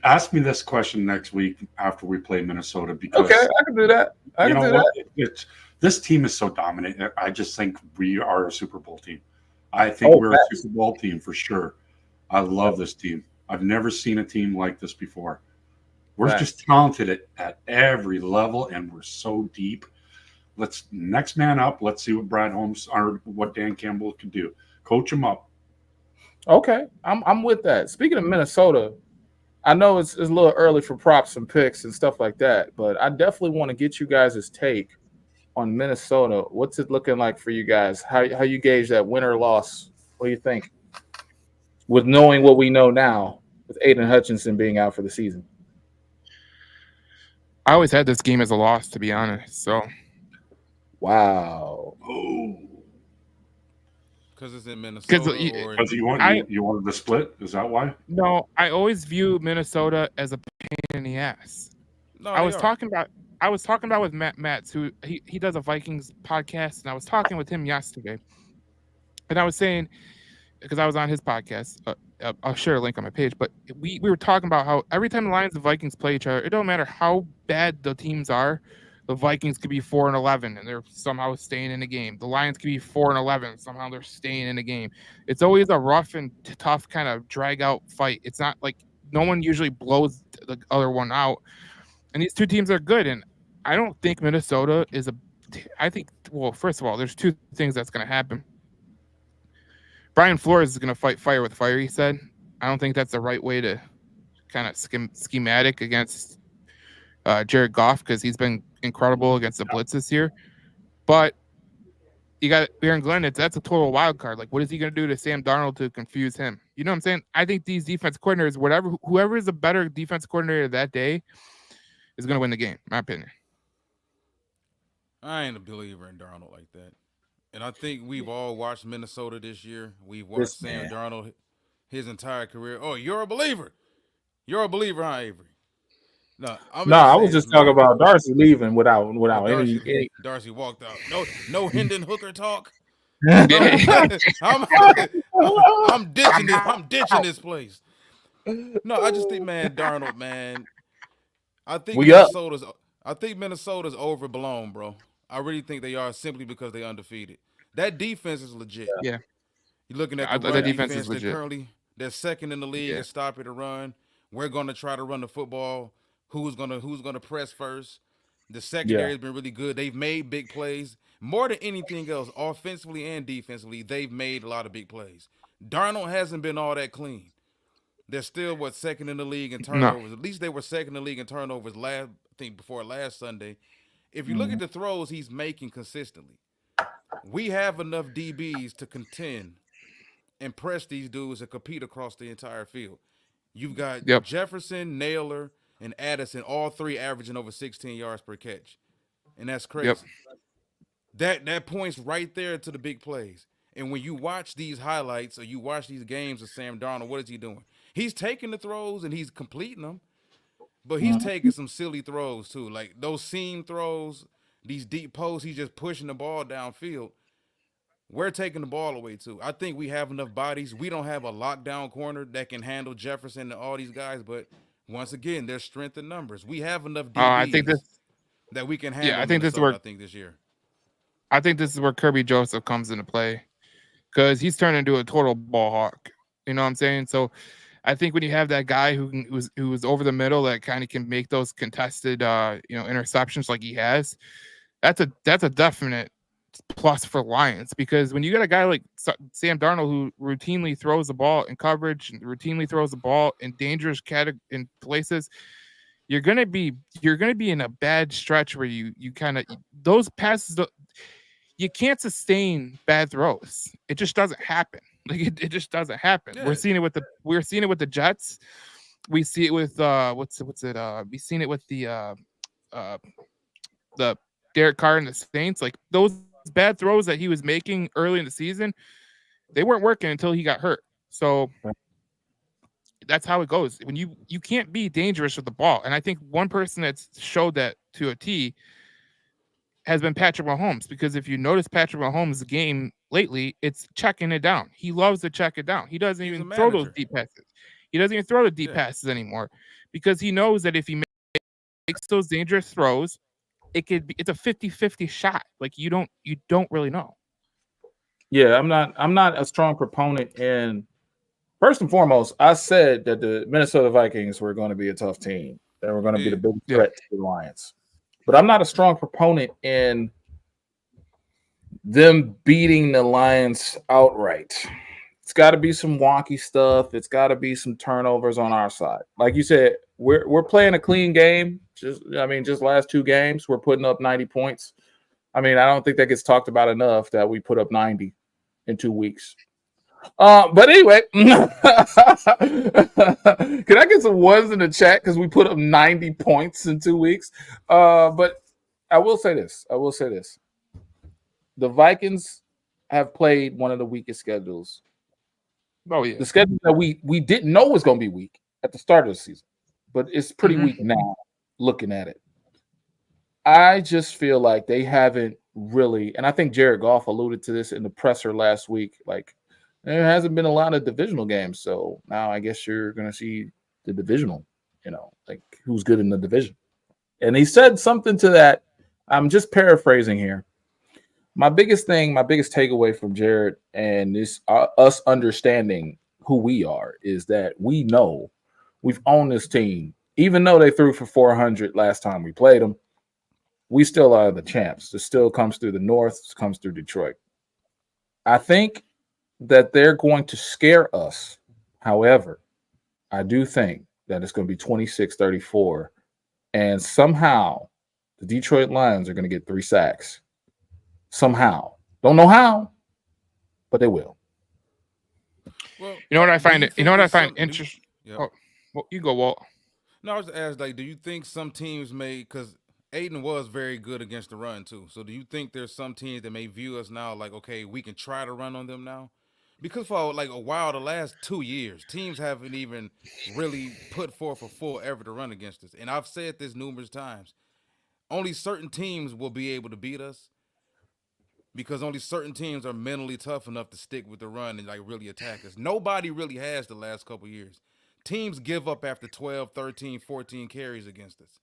[SPEAKER 4] ask me this question next week after we play Minnesota because
[SPEAKER 1] Okay, I can do that. I can do that.
[SPEAKER 4] This team is so dominant. I just think we are a Super Bowl team. I think we're a Super Bowl team for sure. I love this team. I've never seen a team like this before. We're just talented at every level, and we're so deep. Let's next man up. Let's see what Brad Holmes or what Dan Campbell can do. Coach him up.
[SPEAKER 1] Okay, I'm with that. Speaking of Minnesota, I know it's a little early for props and picks and stuff like that, but I definitely want to get you guys' take on Minnesota. What's it looking like for you guys? How you gauge that win or loss? What do you think? With knowing what we know now, with Aidan Hutchinson being out for the season.
[SPEAKER 2] I always had this game as a loss, to be honest. So,
[SPEAKER 1] wow.
[SPEAKER 4] Oh,
[SPEAKER 3] because it's in Minnesota.
[SPEAKER 4] you wanted the split? Is that why?
[SPEAKER 2] No, I always view Minnesota as a pain in the ass.
[SPEAKER 3] No,
[SPEAKER 2] I was talking about with Matt Matz, who he does a Vikings podcast, and I was talking with him yesterday, and I was saying because I was on his podcast. I'll share a link on my page, but we were talking about how every time the Lions and Vikings play each other, it don't matter how bad the teams are. The Vikings could be 4-11 and they're somehow staying in the game. The Lions could be 4-11, somehow they're staying in the game. It's always a rough and tough kind of drag out fight. It's not like no one usually blows the other one out. And these two teams are good. And I don't think Minnesota is well, first of all, there's two things that's going to happen. Brian Flores is going to fight fire with fire, he said. I don't think that's the right way to kind of schematic against Jared Goff because he's been incredible against the blitz this year. But you got Aaron Glenn. That's a total wild card. Like, what is he going to do to Sam Darnold to confuse him? You know what I'm saying? I think these defense coordinators, whoever is a better defense coordinator that day is going to win the game, in my opinion.
[SPEAKER 3] I ain't a believer in Darnold like that. And I think we've all watched Minnesota this year. We've watched Sam Darnold his entire career. Oh, you're a believer. You're a believer, huh, Avery? No,
[SPEAKER 1] I was just talking about Darcy leaving without any.
[SPEAKER 3] Darcy walked out. No Hendon Hooker talk.
[SPEAKER 2] Yeah.
[SPEAKER 3] I'm ditching this place. No, I just think, man, Darnold, man. I think Minnesota's overblown, bro. I really think they are simply because they're undefeated. That defense is legit.
[SPEAKER 2] Yeah.
[SPEAKER 3] You're looking at the run defense. They're second in the league at stopping the run. We're going to try to run the football. Who's gonna press first? The secondary has been really good. They've made big plays more than anything else, offensively and defensively. They've made a lot of big plays. Darnold hasn't been all that clean. They're still second in the league in
[SPEAKER 2] No.
[SPEAKER 3] turnovers. At least they were second in the league in turnovers before last Sunday. If you look at the throws he's making consistently, we have enough DBs to contend and press these dudes and compete across the entire field. You've got Jefferson, Naylor, and Addison, all three averaging over 16 yards per catch. And that's crazy. That points right there to the big plays. And when you watch these highlights or you watch these games of Sam Darnold, what is he doing? He's taking the throws and he's completing them, but he's taking some silly throws too. Like those seam throws, these deep posts, he's just pushing the ball downfield. We're taking the ball away too. I think we have enough bodies. We don't have a lockdown corner that can handle Jefferson and all these guys, but once again, there's strength in numbers. We have enough DBs
[SPEAKER 2] I think
[SPEAKER 3] that we can handle.
[SPEAKER 2] I think this
[SPEAKER 3] year.
[SPEAKER 2] I think this is where Kirby Joseph comes into play, because he's turned into a total ball hawk. You know what I'm saying? So I think when you have that guy who's over the middle that kind of can make those contested interceptions like he has, that's a definite plus for Lions, because when you got a guy like Sam Darnold who routinely throws the ball in coverage and routinely throws the ball in dangerous in places, you're gonna be in a bad stretch where you kind of those passes. You can't sustain bad throws. It just doesn't happen. Like it just doesn't happen. Yeah. We're seeing it with the Jets. We see it with we've seen it with the Derek Carr and the Saints. Like those bad throws that he was making early in the season, they weren't working until he got hurt. So that's how it goes. When you can't be dangerous with the ball. And I think one person that's showed that to a T has been Patrick Mahomes, because if you notice Patrick Mahomes' game lately, it's checking it down. He loves to check it down. He doesn't even throw those deep passes. He doesn't even throw the deep passes anymore, because he knows that if he makes those dangerous throws, it's a 50-50 shot. Like you don't really know.
[SPEAKER 1] Yeah, I'm not a strong proponent in. First and foremost, I said that the Minnesota Vikings were going to be a tough team. They were going to be the big threat to the Lions. But I'm not a strong proponent in them beating the Lions outright. It's got to be some wonky stuff. It's got to be some turnovers on our side. Like you said, we're playing a clean game. Just last two games, we're putting up 90 points. I mean, I don't think that gets talked about enough that we put up 90 in 2 weeks. But anyway, can I get some ones in the chat, because we put up 90 points in 2 weeks? But I will say this. The Vikings have played one of the weakest schedules.
[SPEAKER 2] Oh yeah,
[SPEAKER 1] the schedule that we didn't know was going to be weak at the start of the season, but it's pretty weak now. Looking at it, I just feel like they haven't really, and I think Jared Goff alluded to this in the presser last week. Like, there hasn't been a lot of divisional games, so now I guess you're going to see the divisional, like who's good in the division. And he said something to that. I'm just paraphrasing here. My biggest takeaway from Jared and this us understanding who we are is that we know we've owned this team. Even though they threw for 400 last time we played them, we still are the champs. It still comes through the North, it comes through Detroit. I think that they're going to scare us. However, I do think that it's going to be 26-34, and somehow the Detroit Lions are going to get 3 sacks. Somehow. Don't know how, but they will.
[SPEAKER 2] Well, you know what I find interesting? Yeah. Oh, well, you go, Walt.
[SPEAKER 3] No, I was asked, like, do you think some teams may, because Aidan was very good against the run too. So do you think there's some teams that may view us now like, okay, we can try to run on them now? Because for like a while, the last 2 years, teams haven't even really put forth a full effort to run against us. And I've said this numerous times. Only certain teams will be able to beat us, because only certain teams are mentally tough enough to stick with the run and like really attack us. Nobody really has the last couple years. Teams give up after 12, 13, 14 carries against us.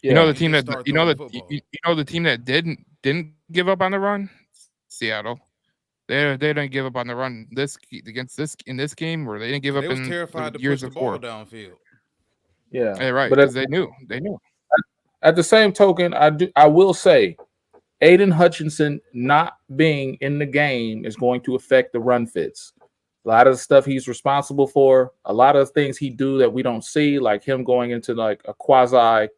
[SPEAKER 2] Yeah. You know the team the team that didn't give up on the run? Seattle. They didn't give up on the run in this game, where they didn't give up.
[SPEAKER 3] They was terrified to push the ball downfield.
[SPEAKER 1] Yeah,
[SPEAKER 2] right. Because they knew.
[SPEAKER 1] At the same token, I will say Aidan Hutchinson not being in the game is going to affect the run fits. A lot of the stuff he's responsible for, a lot of things he do that we don't see, like him going into like a quasi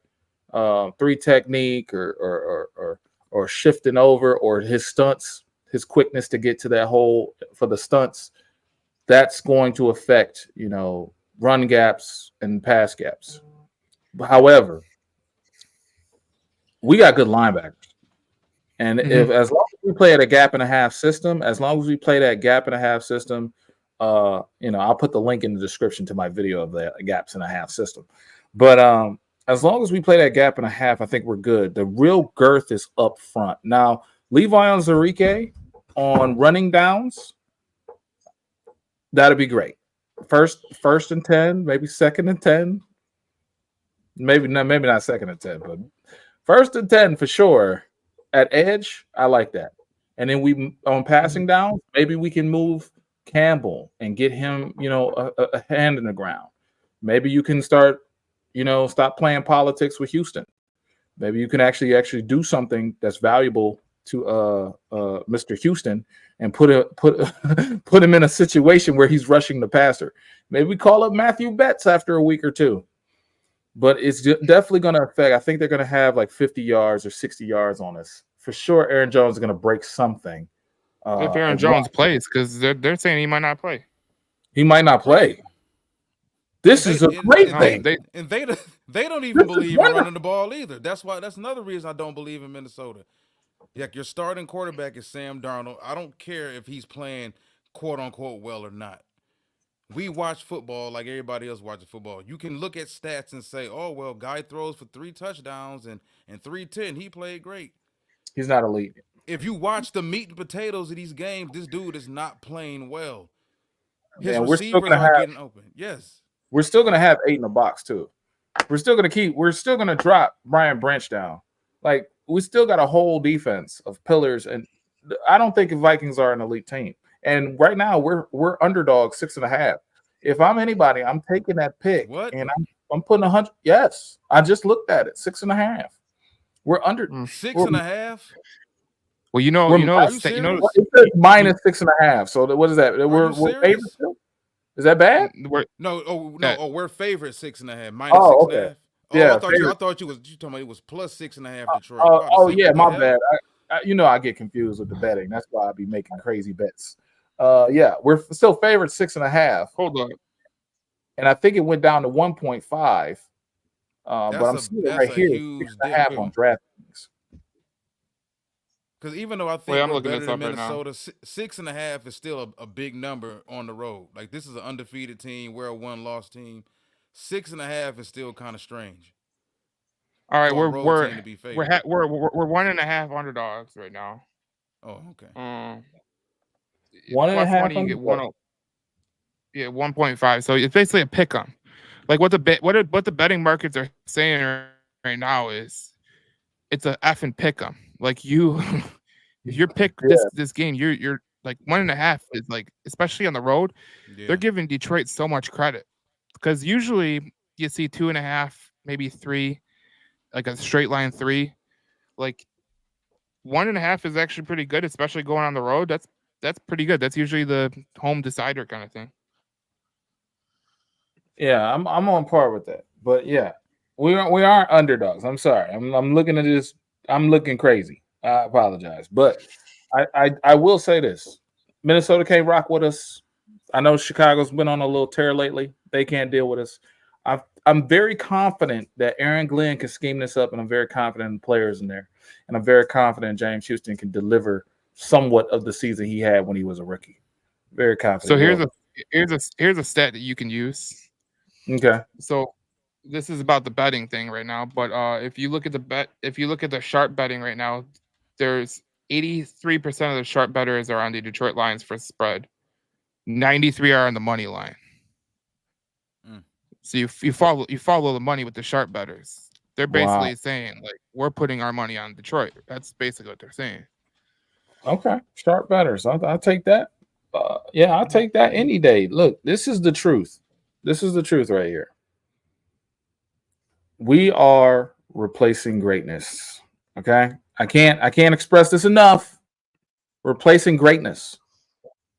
[SPEAKER 1] 3 technique or shifting over, or his stunts, his quickness to get to that hole for the stunts. That's going to affect, run gaps and pass gaps. However, we got good linebackers. And if as long as we play at a gap and a half system, I'll put the link in the description to my video of the gaps and a half system. But as long as we play that gap and a half, I think we're good. The real girth is up front. Now, Levi Onwuzurike on running downs, that'd be great. First and 10, maybe second and 10. Maybe not second and 10, but first and 10 for sure. At edge, I like that. And then we on passing down, maybe we can move Campbell and get him, a hand in the ground. Maybe you can start, stop playing politics with Houston. Maybe you can actually do something that's valuable to Mr. Houston and put him in a situation where he's rushing the passer. Maybe we call up Matthew Betts after a week or two. But it's definitely going to affect. I think they're going to have like 50 yards or 60 yards on us. For sure, Aaron Jones is going to break something.
[SPEAKER 2] If Aaron Jones plays, because they're saying he might not play.
[SPEAKER 1] He might not play. This is a great thing.
[SPEAKER 3] They don't even believe in running the ball either. That's another reason I don't believe in Minnesota. Like, your starting quarterback is Sam Darnold. I don't care if he's playing quote unquote well or not. We watch football like everybody else watches football. You can look at stats and say, oh, well, guy throws for 3 touchdowns and 310. He played great.
[SPEAKER 1] He's not elite.
[SPEAKER 3] If you watch the meat and potatoes of these games, this dude is not playing well. His
[SPEAKER 1] we're still
[SPEAKER 3] receivers
[SPEAKER 1] gonna
[SPEAKER 3] aren't
[SPEAKER 1] have,
[SPEAKER 3] getting open. Yes.
[SPEAKER 1] We're still going to have 8 in the box, too. We're still going to drop Brian Branch down. Like, we still got a whole defense of pillars. And I don't think the Vikings are an elite team. And right now, we're underdogs 6.5. If I'm anybody, I'm taking that pick.
[SPEAKER 3] What?
[SPEAKER 1] And I'm putting 100. Yes, I just looked at it. 6.5. We're under
[SPEAKER 3] 6.5.
[SPEAKER 2] Well,
[SPEAKER 1] it says minus 6.5. So what is that? We're favored still? Is that bad?
[SPEAKER 3] We're favorite 6.5. Minus 6.5.
[SPEAKER 1] Okay.
[SPEAKER 3] Oh, I thought you talking about it was plus 6.5 Detroit.
[SPEAKER 1] My bad. I get confused with the betting. That's why I be making crazy bets. We're still favored 6.5.
[SPEAKER 2] Hold on.
[SPEAKER 1] And I think it went down to 1.5. But I'm seeing it right here, 6.5 on DraftKings.
[SPEAKER 3] Because even though I think we're better than Minnesota, 6.5 is still a big number on the road. Like, this is an undefeated team. We're a 1-loss team. 6.5 is still kind of strange.
[SPEAKER 2] All right, we're 1.5 underdogs right now.
[SPEAKER 3] Oh, okay.
[SPEAKER 1] 1.5.
[SPEAKER 2] You get 1.5. So it's basically a pick 'em. Like, what the betting markets are saying right now is it's a effing pick 'em. Like, if you're pick this game, you're like 1.5 is like, especially on the road, they're giving Detroit so much credit, because usually you see 2.5, maybe 3, like a straight line 3. Like, 1.5 is actually pretty good, especially going on the road. That's pretty good. That's usually the home decider kind of thing.
[SPEAKER 1] Yeah, I'm on par with that. But yeah, we aren't underdogs. I'm sorry. I'm looking at this. I'm looking crazy. I apologize. But I will say this. Minnesota can't rock with us. I know Chicago's been on a little tear lately. They can't deal with us. I'm very confident that Aaron Glenn can scheme this up, and I'm very confident in the players in there. And I'm very confident James Houston can deliver somewhat of the season he had when he was a rookie. Very confident.
[SPEAKER 2] So here's a stat that you can use.
[SPEAKER 1] Okay.
[SPEAKER 2] So this is about the betting thing right now, but if you look at the sharp betting right now, there's 83% of the sharp bettors are on the Detroit Lions for spread. 93 are on the money line. So you follow the money with the sharp bettors. They're basically saying, like, we're putting our money on Detroit. That's basically what they're saying.
[SPEAKER 1] Okay, sharp bettors. I'll take that. I'll take that any day. Look, this is the truth. This is the truth right here. We are replacing greatness. Okay, I can't express this enough. Replacing greatness,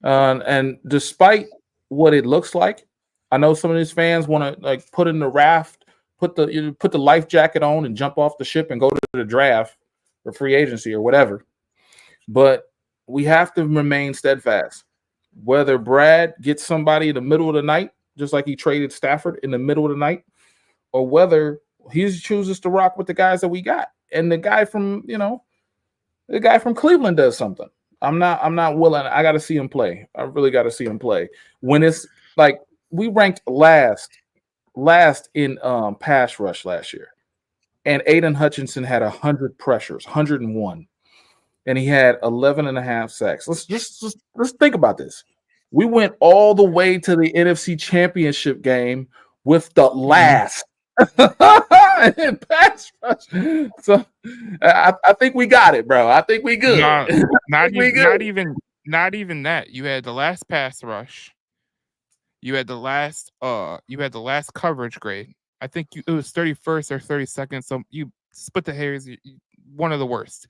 [SPEAKER 1] and despite what it looks like, I know some of these fans want to like put in the raft, put the life jacket on, and jump off the ship and go to the draft or free agency or whatever. But we have to remain steadfast. Whether Brad gets somebody in the middle of the night, just like he traded Stafford in the middle of the night, or whether he chooses to rock with the guys that we got, and the guy from Cleveland does something. I'm not willing. I got to see him play. I really got to see him play. When it's like we ranked last in pass rush last year, and Aidan Hutchinson had 100 pressures, 101. And he had 11.5 sacks. Let's think about this. We went all the way to the NFC Championship game with the last in pass rush. So I think we got it, bro. I think we good.
[SPEAKER 2] Not even that. You had the last pass rush. You had the last coverage grade. I think it was 31st or 32nd. So you split the hairs. One of the worst.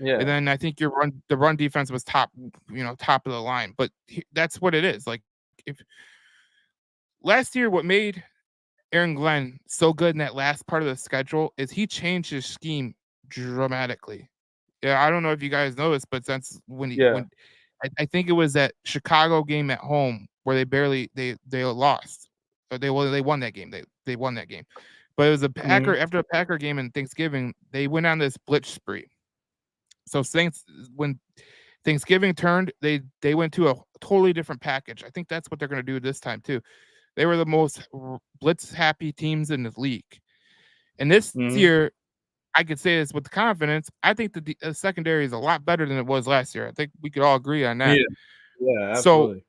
[SPEAKER 1] Yeah.
[SPEAKER 2] And then I think the run defense was top of the line. But that's what it is. Like if last year, what made Aaron Glenn so good in that last part of the schedule is he changed his scheme dramatically. Yeah, I don't know if you guys know this, but since when I think it was that Chicago game at home where they lost. Or they won that game. They won that game. But it was after the Packer game in Thanksgiving, they went on this blitz spree. So when Thanksgiving turned, they went to a totally different package. I think that's what they're going to do this time too. They were the most blitz happy teams in the league. And this year, I could say this with confidence. I think the secondary is a lot better than it was last year. I think we could all agree on that.
[SPEAKER 1] Yeah, absolutely.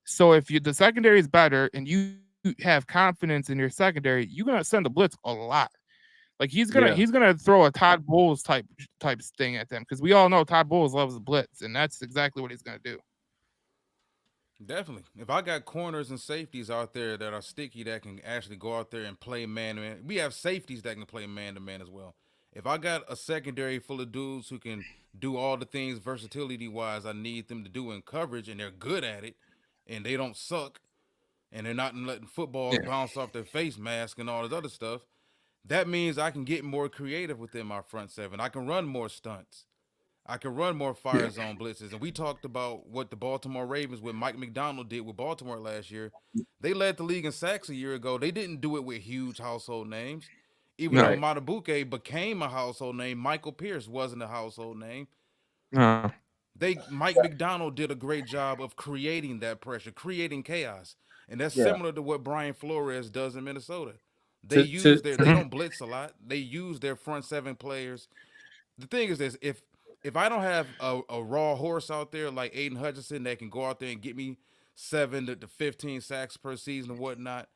[SPEAKER 2] So if the secondary is better and you have confidence in your secondary, you're going to send the blitz a lot. Like he's gonna throw a Todd Bowles type thing at them because we all know Todd Bowles loves the blitz, and that's exactly what he's gonna do.
[SPEAKER 3] Definitely. If I got corners and safeties out there that are sticky that can actually go out there and play man-to-man, we have safeties that can play man-to-man as well. If I got a secondary full of dudes who can do all the things versatility-wise I need them to do in coverage, and they're good at it, and they don't suck, and they're not letting footballs bounce off their face mask and all this other stuff, that means I can get more creative within my front seven. I can run more stunts. I can run more fire zone blitzes. And we talked about what the Baltimore Ravens with Mike McDonald did with Baltimore last year. They led the league in sacks a year ago. They didn't do it with huge household names. Even though Matabuke became a household name, Michael Pierce wasn't a household name. Mike McDonald did a great job of creating that pressure, creating chaos. And that's similar to what Brian Flores does in Minnesota. They don't blitz a lot. They use their front seven players. The thing is this, if I don't have a raw horse out there like Aidan Hutchinson that can go out there and get me 7 to 15 sacks per season and whatnot,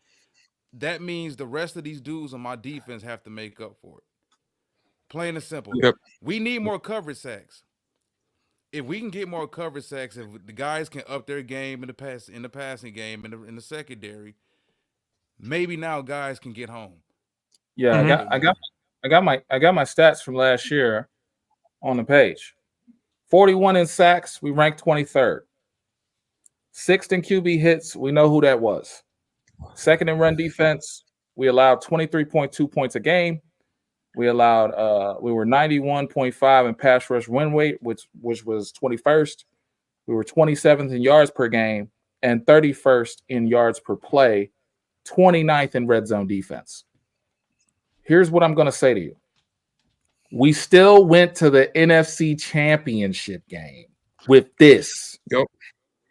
[SPEAKER 3] that means the rest of these dudes on my defense have to make up for it. Plain and simple.
[SPEAKER 2] Yep.
[SPEAKER 3] We need more coverage sacks. If we can get more coverage sacks, if the guys can up their game in the passing game in the secondary, maybe now guys can get home.
[SPEAKER 1] Yeah, I got my stats from last year on the page. 41 in sacks, we ranked 23rd. 6th in QB hits, we know who that was. 2nd in run defense, we allowed 23.2 points a game. We were 91.5 in pass rush win rate, which was 21st. We were 27th in yards per game and 31st in yards per play, 29th in red zone defense. Here's what I'm going to say to you. We still went to the NFC Championship game with this.
[SPEAKER 2] Yep.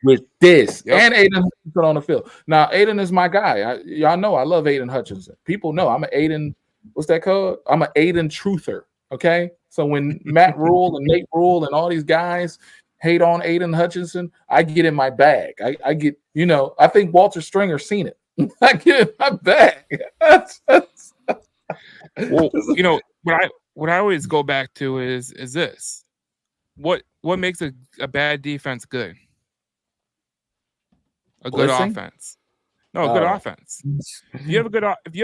[SPEAKER 1] With this. Yep. And Aidan Hutchinson on the field. Now, Aidan is my guy. Y'all know I love Aidan Hutchinson. People know I'm an Aidan, what's that called? I'm an Aidan truther, okay? So when Matt Rule and Nate Rule and all these guys hate on Aidan Hutchinson, I get in my bag. I get, I think Walter Stringer seen it. I get in my bag.
[SPEAKER 2] Well, what I always go back to is this. What makes a bad defense good? A good offense. No, good offense. If you have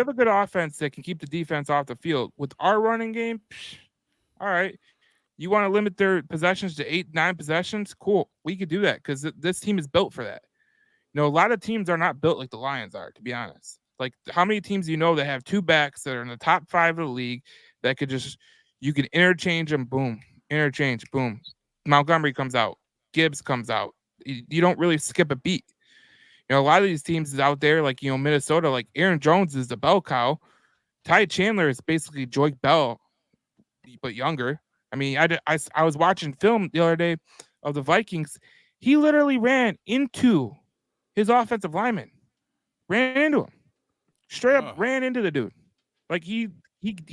[SPEAKER 2] a good offense that can keep the defense off the field with our running game, all right. You want to limit their possessions to 8-9 possessions? Cool. We could do that because this team is built for that. You know, a lot of teams are not built like the Lions are, to be honest. Like, how many teams do you know that have two backs that are in the top 5 of the league that could just, you can interchange them, boom, interchange, boom. Montgomery comes out, Gibbs comes out. You don't really skip a beat. You know, a lot of these teams out there, like, you know, Minnesota, like Aaron Jones is the bell cow. Ty Chandler is basically Joy Bell, but younger. I mean, I was watching film the other day of the Vikings. He literally ran into his offensive lineman, ran into him, straight up ran into the dude. Like he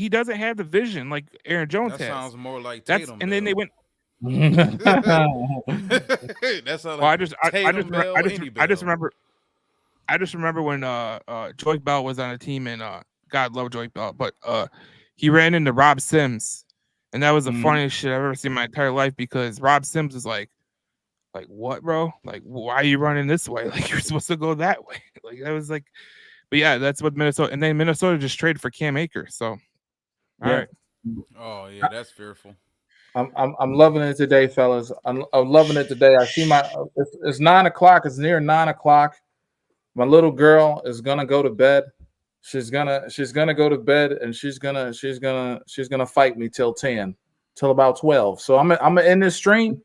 [SPEAKER 2] doesn't have the vision like Aaron Jones has.
[SPEAKER 3] That sounds more like Tatum.
[SPEAKER 2] And then they went.
[SPEAKER 3] That sounds like
[SPEAKER 2] I just remember when Joy Bell was on a team, and God love Joy Bell, but he ran into Rob Sims, and that was the funniest shit I've ever seen in my entire life, because Rob Sims was like what, bro? Like, why are you running this way? Like, you're supposed to go that way. Like, that was like, but yeah, that's what Minnesota, and then Minnesota just traded for Cam Akers. So, all right.
[SPEAKER 3] Oh yeah, that's fearful.
[SPEAKER 1] I'm loving it today, fellas. I'm loving it today. I see it's 9 o'clock. It's near 9 o'clock. My little girl is gonna go to bed. She's gonna go to bed, and she's gonna fight me till about 12. So I'm gonna end this stream.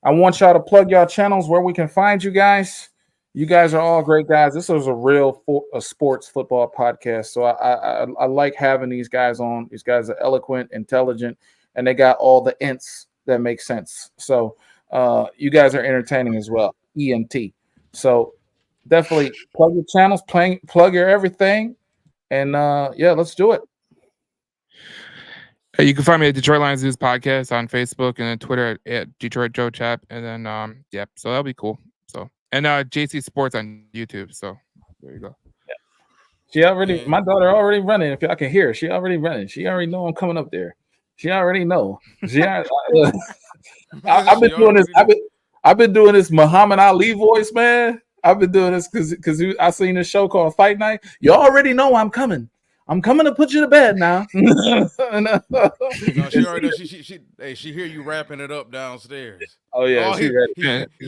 [SPEAKER 1] I want y'all to plug y'all channels where we can find you guys. You guys are all great guys. This was a real sports football podcast. So I like having these guys on. These guys are eloquent, intelligent, and they got all the ints that make sense. So you guys are entertaining as well. ENT. So definitely plug your channels, plug your everything, and yeah, let's do it.
[SPEAKER 2] You can find me at Detroit Lions News Podcast on Facebook and then Twitter at Detroit Joe Chap, and then so that'll be cool. So, and JC Sports on YouTube. So there you go.
[SPEAKER 1] Yeah. My daughter already running. If y'all can hear her, she already running. She already know I'm coming up there. She already know. I've been doing this. I've been doing this Muhammad Ali voice, man. I've been doing this because I seen this show called Fight Night. You already know I'm coming. I'm coming to put you to bed now.
[SPEAKER 3] No, she already knows. She hear you wrapping it up downstairs.
[SPEAKER 1] Oh yeah,
[SPEAKER 3] he's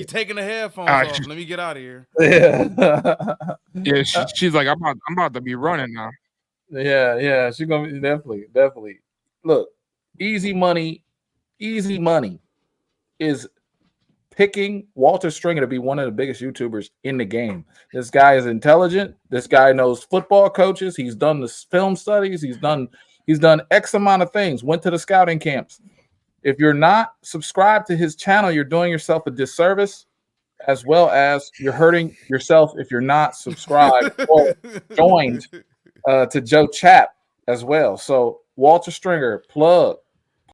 [SPEAKER 3] taking the headphones off. Let me get out of here.
[SPEAKER 1] Yeah,
[SPEAKER 2] she's like, I'm about to be running now.
[SPEAKER 1] Yeah, she's gonna be definitely. Look, easy money is picking Walter Stringer to be one of the biggest YouTubers in the game. This guy is intelligent. This guy knows football coaches. He's done the film studies. He's done X amount of things. Went to the scouting camps. If you're not subscribed to his channel, you're doing yourself a disservice, as well as you're hurting yourself if you're not subscribed or joined to Joe Chap as well. So Walter Stringer,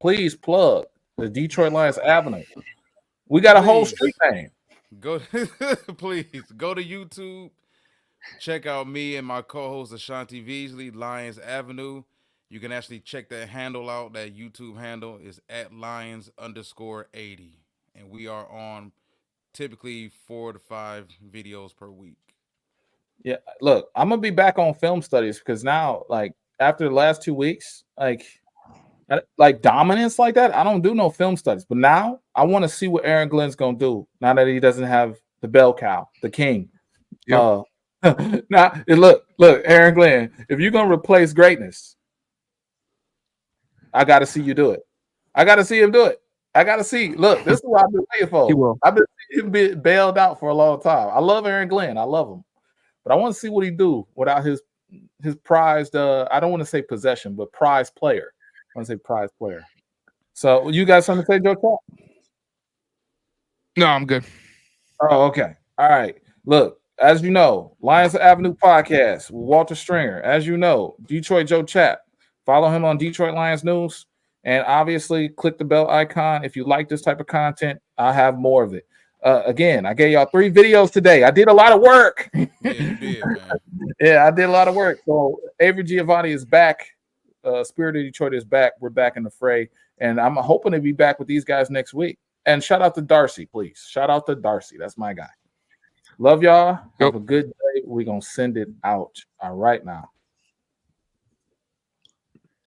[SPEAKER 1] please plug the Detroit Lions Avenue. We got a whole street name.
[SPEAKER 3] Please go to YouTube. Check out me and my co-host Ashanti Beasley, Lions Avenue. You can actually check that handle out. That YouTube handle is @Lions_80. And we are on typically 4 to 5 videos per week.
[SPEAKER 1] Yeah, look, I'm gonna be back on film studies because now, like, after the last 2 weeks, like dominance like that, I don't do no film studies. But now I want to see what Aaron Glenn's gonna do now that he doesn't have the bell cow, the king. Yep. Now look, Aaron Glenn, if you're gonna replace greatness, I gotta see you do it. I gotta see him do it. I gotta see. Look, this is what I've been waiting for.
[SPEAKER 2] He will.
[SPEAKER 1] I've been seeing him be bailed out for a long time. I love Aaron Glenn. I love him, but I want to see what he do without his prized. I don't want to say possession, but prized player. I want to say prize player. So you guys something to say, Joe Chap?
[SPEAKER 2] No, I'm good.
[SPEAKER 1] Oh, okay. All right. Look, as you know, Lions Avenue Podcast with Walter Stringer. As you know, Detroit Joe Chap. Follow him on Detroit Lions News. And obviously, click the bell icon. If you like this type of content, I'll have more of it. Again, I gave y'all 3 videos today. I did a lot of work.
[SPEAKER 3] Yeah, you did, man.
[SPEAKER 1] Yeah, I did a lot of work. So Avery Giovanni is back. Spirit of Detroit is back. We're back in the fray, and I'm hoping to be back with these guys next week. And shout out to Darcy, please. Shout out to Darcy. That's my guy. Love y'all. Have a good day. We're gonna send it out. All right now.